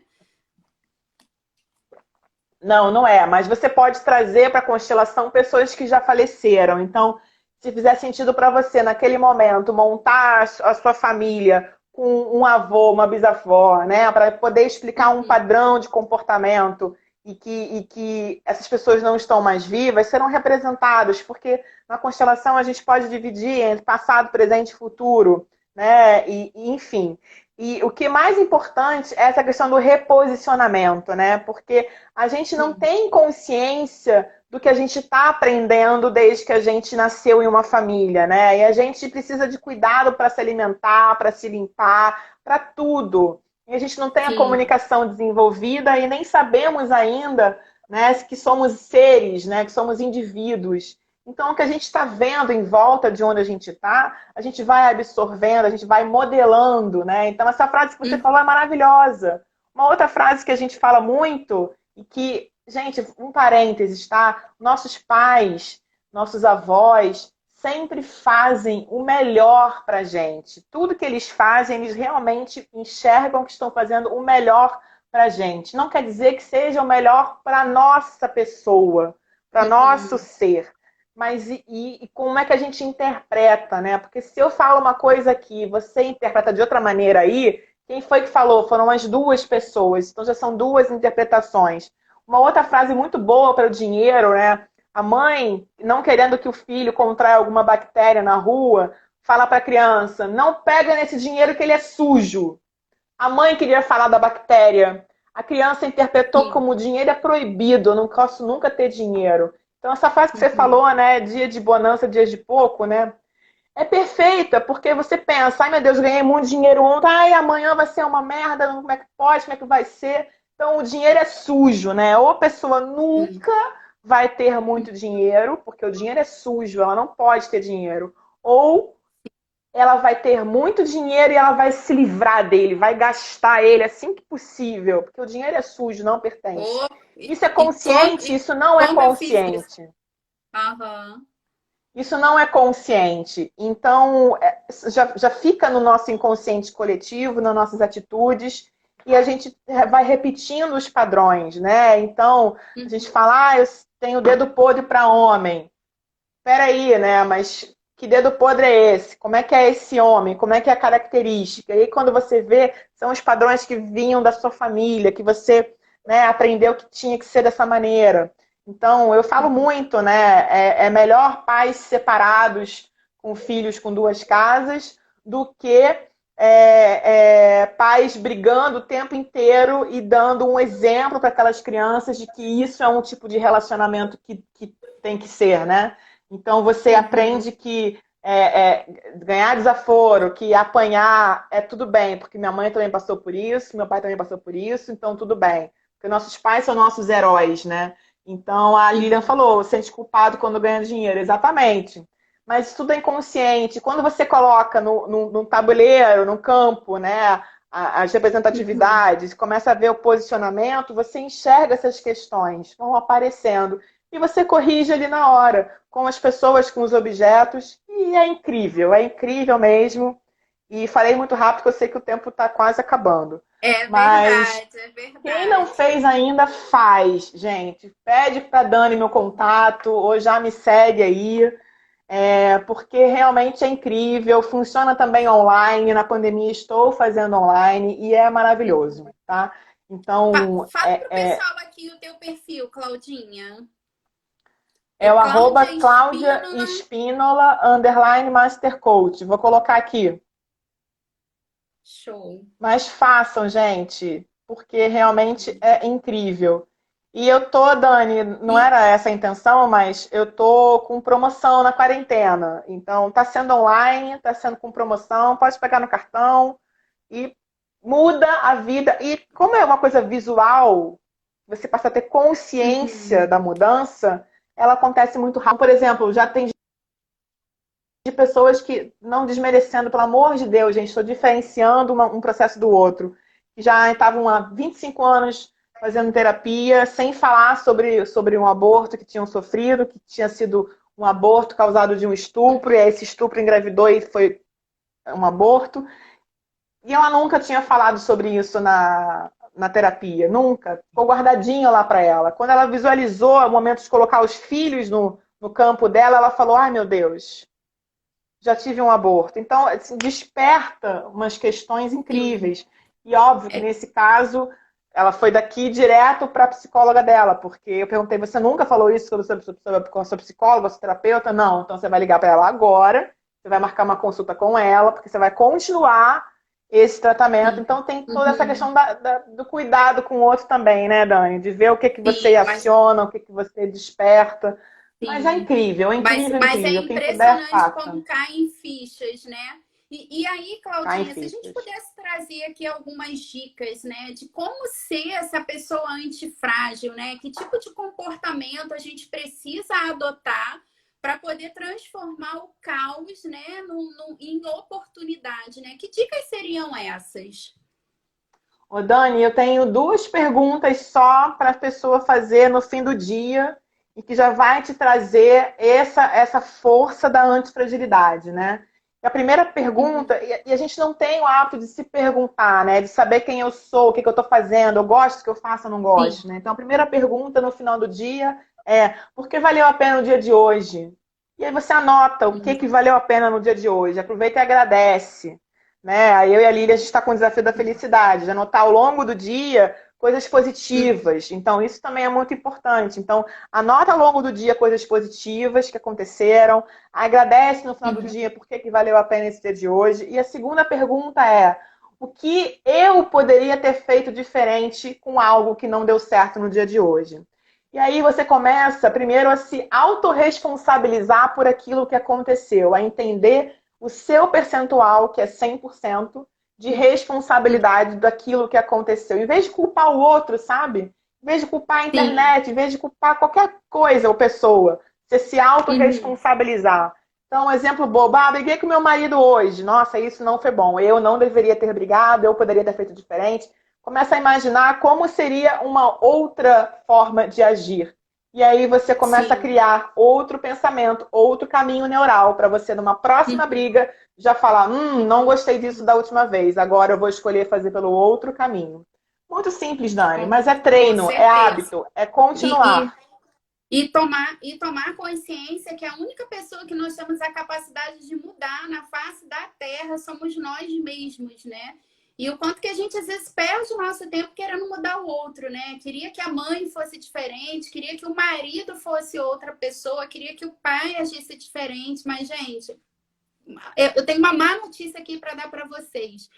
Speaker 2: Não, não é. Mas você pode trazer para a constelação pessoas que já faleceram. Então, se fizer sentido para você, naquele momento, montar a sua família com um avô, uma bisavó, né? Para poder explicar um
Speaker 1: Uhum.
Speaker 2: padrão de comportamento e que essas pessoas não estão mais vivas, serão representados. Porque na constelação a gente pode dividir entre passado, presente e futuro, né? Enfim. E o que é mais importante é essa questão do reposicionamento, né? Porque a gente não
Speaker 1: Sim.
Speaker 2: tem consciência do que a gente está aprendendo desde que a gente nasceu em uma família, né? E a gente precisa de cuidado para se alimentar, para se limpar, para tudo. E a gente não tem a
Speaker 1: Sim.
Speaker 2: comunicação desenvolvida e nem sabemos ainda, né, que somos seres, né, que somos indivíduos. Então, o que a gente está vendo em volta de onde a gente está, a gente vai absorvendo, a gente vai modelando, né? Então, essa frase que você
Speaker 1: Uhum.
Speaker 2: falou é maravilhosa. Uma outra frase que a gente fala muito e que, gente, um parênteses, tá? Nossos pais, nossos avós sempre fazem o melhor pra gente. Tudo que eles fazem, eles realmente enxergam que estão fazendo o melhor pra gente. Não quer dizer que seja o melhor para nossa pessoa, para nosso
Speaker 1: Uhum.
Speaker 2: ser. Mas e como é que a gente interpreta, né? Porque se eu falo uma coisa aqui, você interpreta de outra maneira aí, quem foi que falou? Foram as duas pessoas, então já são duas interpretações. Uma outra frase muito boa para o dinheiro, né? A mãe, não querendo que o filho contraia alguma bactéria na rua, fala para a criança: não pega nesse dinheiro que ele é sujo. A mãe queria falar da bactéria. A criança interpretou
Speaker 1: Sim.
Speaker 2: como o dinheiro é proibido, eu não posso nunca ter dinheiro. Então, essa frase que você
Speaker 1: Uhum.
Speaker 2: falou, né? Dia de bonança, dias de pouco, né? É perfeita, porque você pensa, ai meu Deus, ganhei muito dinheiro ontem, ai amanhã vai ser uma merda, como é que pode, como é que vai ser? Então o dinheiro é sujo, né? Ou a pessoa
Speaker 1: Sim.
Speaker 2: nunca vai ter muito dinheiro, porque o dinheiro é sujo, ela não pode ter dinheiro. Ou ela vai ter muito dinheiro e ela vai se livrar dele, vai gastar ele assim que possível, porque o dinheiro é sujo, não pertence.
Speaker 1: Oh,
Speaker 2: Isso é
Speaker 1: como,
Speaker 2: consciente, isso não é
Speaker 1: como eu fiz isso?
Speaker 2: consciente.
Speaker 1: Aham.
Speaker 2: Isso não é consciente. Então, já fica no nosso inconsciente coletivo, nas nossas atitudes, e a gente vai repetindo os padrões, né? Então, a gente
Speaker 1: Uhum.
Speaker 2: fala, eu tenho dedo podre para homem. Peraí, né? Mas que dedo podre é esse? Como é que é esse homem? Como é que é a característica? E aí, quando você vê, são os padrões que vinham da sua família, que você, né, aprendeu que tinha que ser dessa maneira. Então, eu falo
Speaker 1: Uhum.
Speaker 2: muito, né? É melhor pais separados com filhos com duas casas do que pais brigando o tempo inteiro e dando um exemplo para aquelas crianças de que isso é um tipo de relacionamento que tem que ser, né? Então você aprende que ganhar desaforo, que apanhar é tudo bem, porque minha mãe também passou por isso, meu pai também passou por isso, então tudo bem. Porque nossos pais são nossos heróis, né? Então a Lilian falou, sente culpado quando ganha dinheiro. Exatamente. Mas tudo é inconsciente. Quando você coloca no tabuleiro, no campo, né, as representatividades, começa a ver o posicionamento, você enxerga essas questões, vão aparecendo. E você corrige ali na hora, com as pessoas, com os objetos, e é incrível mesmo. E falei muito rápido, porque eu sei que o tempo está quase acabando.
Speaker 1: É
Speaker 2: Mas
Speaker 1: verdade, é
Speaker 2: quem não
Speaker 1: verdade.
Speaker 2: fez ainda, faz, gente. Pede para Dani meu contato, ou já me segue aí, porque realmente é incrível. Funciona também online. Na pandemia estou fazendo online e é maravilhoso, tá? Então,
Speaker 1: Fala pro pessoal aqui o teu perfil, Claudinha. É
Speaker 2: é o arroba
Speaker 1: Cláudia
Speaker 2: Cláudia
Speaker 1: Espínola.
Speaker 2: Espínola, underline Master Coach. Vou colocar aqui.
Speaker 1: Show.
Speaker 2: Mas façam, gente, porque realmente é incrível. E eu tô, Dani, não
Speaker 1: E,
Speaker 2: era essa a intenção, mas eu tô com promoção na quarentena. Então, tá sendo online, tá sendo com promoção, pode pegar no cartão e muda a vida. E como é uma coisa visual, você passa a ter consciência da mudança, ela acontece muito rápido. Por exemplo, já tem de pessoas que, não desmerecendo, pelo amor de Deus, gente, estou diferenciando um processo do outro, que já estavam há 25 anos fazendo terapia, sem falar sobre um aborto que tinham sofrido, que tinha sido um aborto causado de um estupro, e aí esse estupro engravidou e foi um aborto. E ela nunca tinha falado sobre isso na terapia, nunca. Ficou guardadinho lá para ela. Quando ela visualizou o momento de colocar os filhos no campo dela, ela falou: ai meu Deus, já tive um aborto. Então, assim, desperta umas questões
Speaker 1: sim,
Speaker 2: incríveis. E óbvio que
Speaker 1: é,
Speaker 2: nesse caso, ela foi daqui direto para a psicóloga dela, porque eu perguntei: você nunca falou isso com a sua psicóloga, sua terapeuta? Não. Então você vai ligar para ela agora, você vai marcar uma consulta com ela, porque você vai continuar esse tratamento.
Speaker 1: sim.
Speaker 2: Então tem toda essa questão do cuidado com o outro também, né, Dani? De ver o que você
Speaker 1: Sim, mas
Speaker 2: aciona, o que você desperta. Mas é
Speaker 1: sim.
Speaker 2: incrível,
Speaker 1: Mas,
Speaker 2: incrível,
Speaker 1: mas é
Speaker 2: incrível. Quem puder,
Speaker 1: impressionante
Speaker 2: faça.
Speaker 1: como caem fichas, né? E aí,
Speaker 2: Caem
Speaker 1: Claudinha, se a gente
Speaker 2: fichas.
Speaker 1: pudesse trazer aqui algumas dicas, né, de como ser essa pessoa antifrágil, né? Que tipo de comportamento a gente precisa adotar para poder transformar o caos, né, em oportunidade, né? Que dicas seriam essas?
Speaker 2: Ô, Dani, eu tenho duas perguntas só para a pessoa fazer no fim do dia e que já vai te trazer essa força da antifragilidade, né? A primeira pergunta, e a gente não tem o hábito de se perguntar, né? De saber quem eu sou, o que eu estou fazendo, eu gosto do que eu faço ou não
Speaker 1: Sim.
Speaker 2: gosto, né? Então, a primeira pergunta no final do dia é: por que valeu a pena o dia de hoje? E aí você anota o que valeu a pena no dia de hoje, aproveita e agradece. Né? Aí eu e a Lília, a gente está com o desafio da felicidade, de anotar ao longo do dia coisas positivas. Então, isso também é muito importante. Então, anota ao longo do dia coisas positivas que aconteceram, agradece no final do dia por que valeu a pena esse dia de hoje. E a segunda pergunta é: o que eu poderia ter feito diferente com algo que não deu certo no dia de hoje? E aí você começa, primeiro, a se autorresponsabilizar por aquilo que aconteceu, a entender o seu percentual, que é 100%, de responsabilidade daquilo que aconteceu. Em vez de culpar o outro, sabe? Em vez de culpar a
Speaker 1: Sim.
Speaker 2: internet, em vez de culpar qualquer coisa ou pessoa, você se
Speaker 1: Uhum.
Speaker 2: autorresponsabilizar. Então, um exemplo bobo: ah, briguei com meu marido hoje. Nossa, isso não foi bom. Eu não deveria ter brigado, eu poderia ter feito diferente. Começa a imaginar como seria uma outra forma de agir. E aí você começa a
Speaker 1: Sim.
Speaker 2: criar outro pensamento, outro caminho neural para você, numa próxima
Speaker 1: Uhum.
Speaker 2: briga, já falar: não gostei disso da última vez, agora eu vou escolher fazer pelo outro caminho. Muito simples, Dani,
Speaker 1: Com,
Speaker 2: mas é
Speaker 1: com
Speaker 2: treino, é
Speaker 1: certeza.
Speaker 2: hábito, é
Speaker 1: E,
Speaker 2: continuar.
Speaker 1: e tomar consciência que a única pessoa que nós temos a capacidade de mudar na face da Terra somos nós mesmos, né? E o quanto que a gente às vezes perde o nosso tempo querendo mudar o outro, né? Queria que a mãe fosse diferente, queria que o marido fosse outra pessoa, queria que o pai agisse diferente, mas, gente, eu tenho uma má notícia aqui para dar para vocês.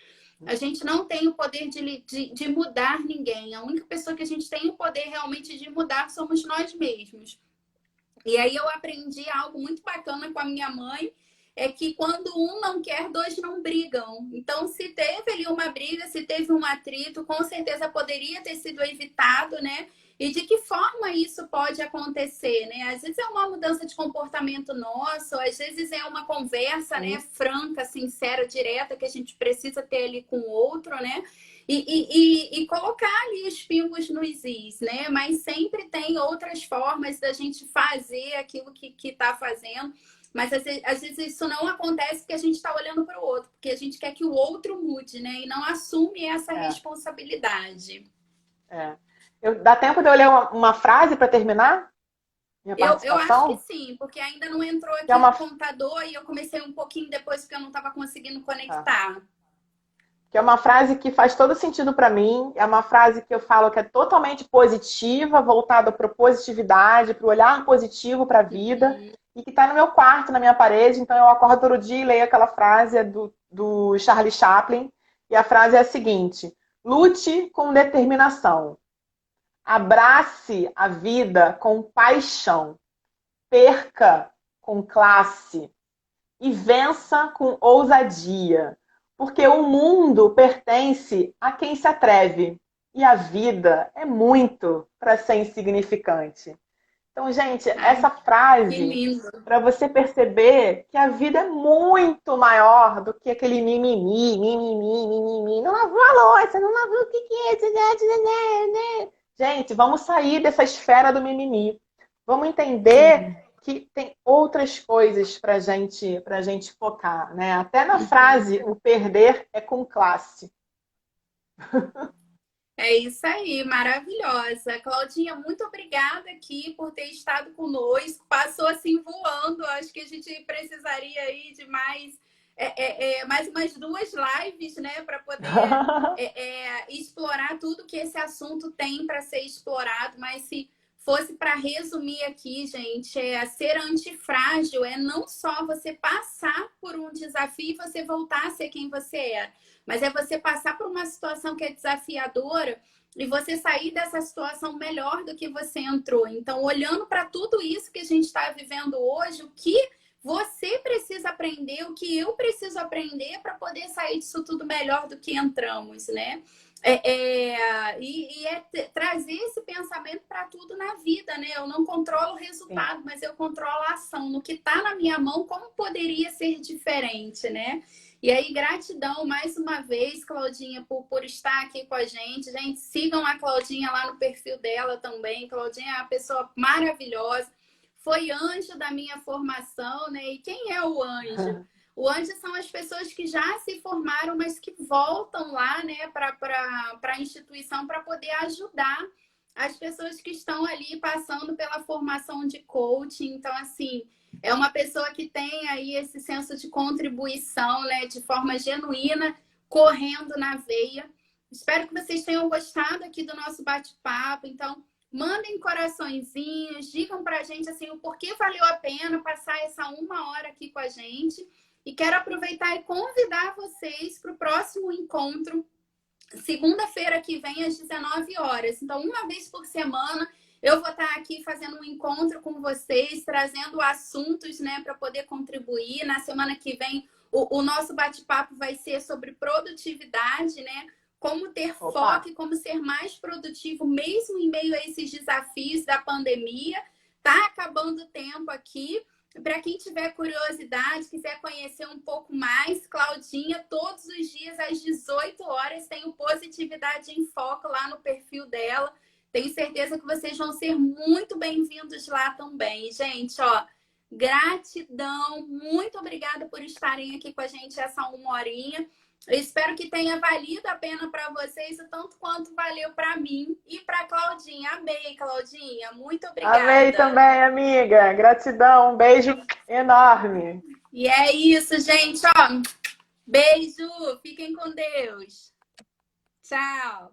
Speaker 1: A gente não tem o poder de mudar ninguém. A única pessoa que a gente tem o poder realmente de mudar somos nós mesmos. E aí eu aprendi algo muito bacana com a minha mãe, é que quando um não quer, dois não brigam. Então, se teve ali uma briga, se teve um atrito, com certeza poderia ter sido evitado, né? E de que forma isso pode acontecer, né? Às vezes é uma mudança de comportamento nosso, às vezes é uma conversa, né, franca, sincera, direta, que a gente precisa ter ali com o outro, né? E colocar ali os pingos nos is, né? Mas sempre tem outras formas da gente fazer aquilo que está fazendo. Mas às vezes isso não acontece porque a gente está olhando para o outro, porque a gente quer que o outro mude, né? E não assume essa responsabilidade.
Speaker 2: Dá tempo de eu ler uma frase para terminar minha
Speaker 1: Eu acho que
Speaker 2: participação?
Speaker 1: sim, porque ainda não entrou
Speaker 2: Que é
Speaker 1: aqui
Speaker 2: uma,
Speaker 1: no computador e eu comecei um pouquinho depois porque eu não estava conseguindo
Speaker 2: tá.
Speaker 1: conectar.
Speaker 2: Que é uma frase que faz todo sentido para mim. É uma frase que eu falo que é totalmente positiva, voltada para positividade, para o olhar positivo para a vida, e que está no meu quarto, na minha parede. Então eu acordo todo dia e leio aquela frase do Charlie Chaplin. E a frase é a seguinte: lute com determinação, abrace a vida com paixão, perca com classe e vença com ousadia, porque o mundo pertence a quem se atreve e a vida é muito para ser insignificante. Então, gente,
Speaker 1: Ai,
Speaker 2: essa
Speaker 1: que
Speaker 2: frase
Speaker 1: lindo.
Speaker 2: para você perceber que a vida é muito maior do que aquele mimimi, mimimi, mimimi. Não lavou a louça, não lavou o que é. Gente, vamos sair dessa esfera do mimimi. Vamos entender que tem outras coisas para gente focar, né? Até na frase, o perder é com classe.
Speaker 1: É isso aí, maravilhosa. Claudinha, muito obrigada aqui por ter estado conosco. Passou assim voando. Acho que a gente precisaria aí de mais umas duas lives, né, para poder explorar tudo que esse assunto tem para ser explorado. Mas se fosse para resumir aqui, gente, ser antifrágil é não só você passar por um desafio e você voltar a ser quem você é, mas é você passar por uma situação que é desafiadora e você sair dessa situação melhor do que você entrou. Então, olhando para tudo isso que a gente está vivendo hoje, o que você precisa aprender, o que eu preciso aprender para poder sair disso tudo melhor do que entramos, né? Trazer esse pensamento para tudo na vida, né? Eu não controlo o resultado, mas eu controlo a ação. No que está na minha mão, como poderia ser diferente, né? E aí, gratidão mais uma vez, Claudinha, por estar aqui com a gente. Gente, sigam a Claudinha lá no perfil dela também. Claudinha é uma pessoa maravilhosa. Foi anjo da minha formação, né? E quem é o anjo? O anjo são as pessoas que já se formaram, mas que voltam lá, né, para a instituição para poder ajudar as pessoas que estão ali passando pela formação de coaching. Então, assim, é uma pessoa que tem aí esse senso de contribuição, né, de forma genuína, correndo na veia. Espero que vocês tenham gostado aqui do nosso bate-papo. Então, mandem coraçõezinhos, digam pra gente assim o porquê valeu a pena passar essa 1 hora aqui com a gente. E quero aproveitar e convidar vocês para o próximo encontro, segunda-feira que vem, às 19 horas. Então, uma vez por semana, eu vou estar aqui fazendo um encontro com vocês, trazendo assuntos, né, para poder contribuir. Na semana que vem, o nosso bate-papo vai ser sobre produtividade, né? Como ter foco e como ser mais produtivo, mesmo em meio a esses desafios da pandemia. Tá acabando o tempo aqui. Para quem tiver curiosidade, quiser conhecer um pouco mais, Claudinha, todos os dias às 18 horas tem o Positividade em Foco lá no perfil dela. Tenho certeza que vocês vão ser muito bem-vindos lá também. Gente, ó, gratidão, muito obrigada por estarem aqui com a gente essa 1 horinha. Eu espero que tenha valido a pena para vocês, o tanto quanto valeu para mim e para Claudinha. Amei, Claudinha. Muito obrigada.
Speaker 2: Amei também, amiga. Gratidão. Um beijo enorme.
Speaker 1: E é isso, gente. Ó, beijo. Fiquem com Deus. Tchau.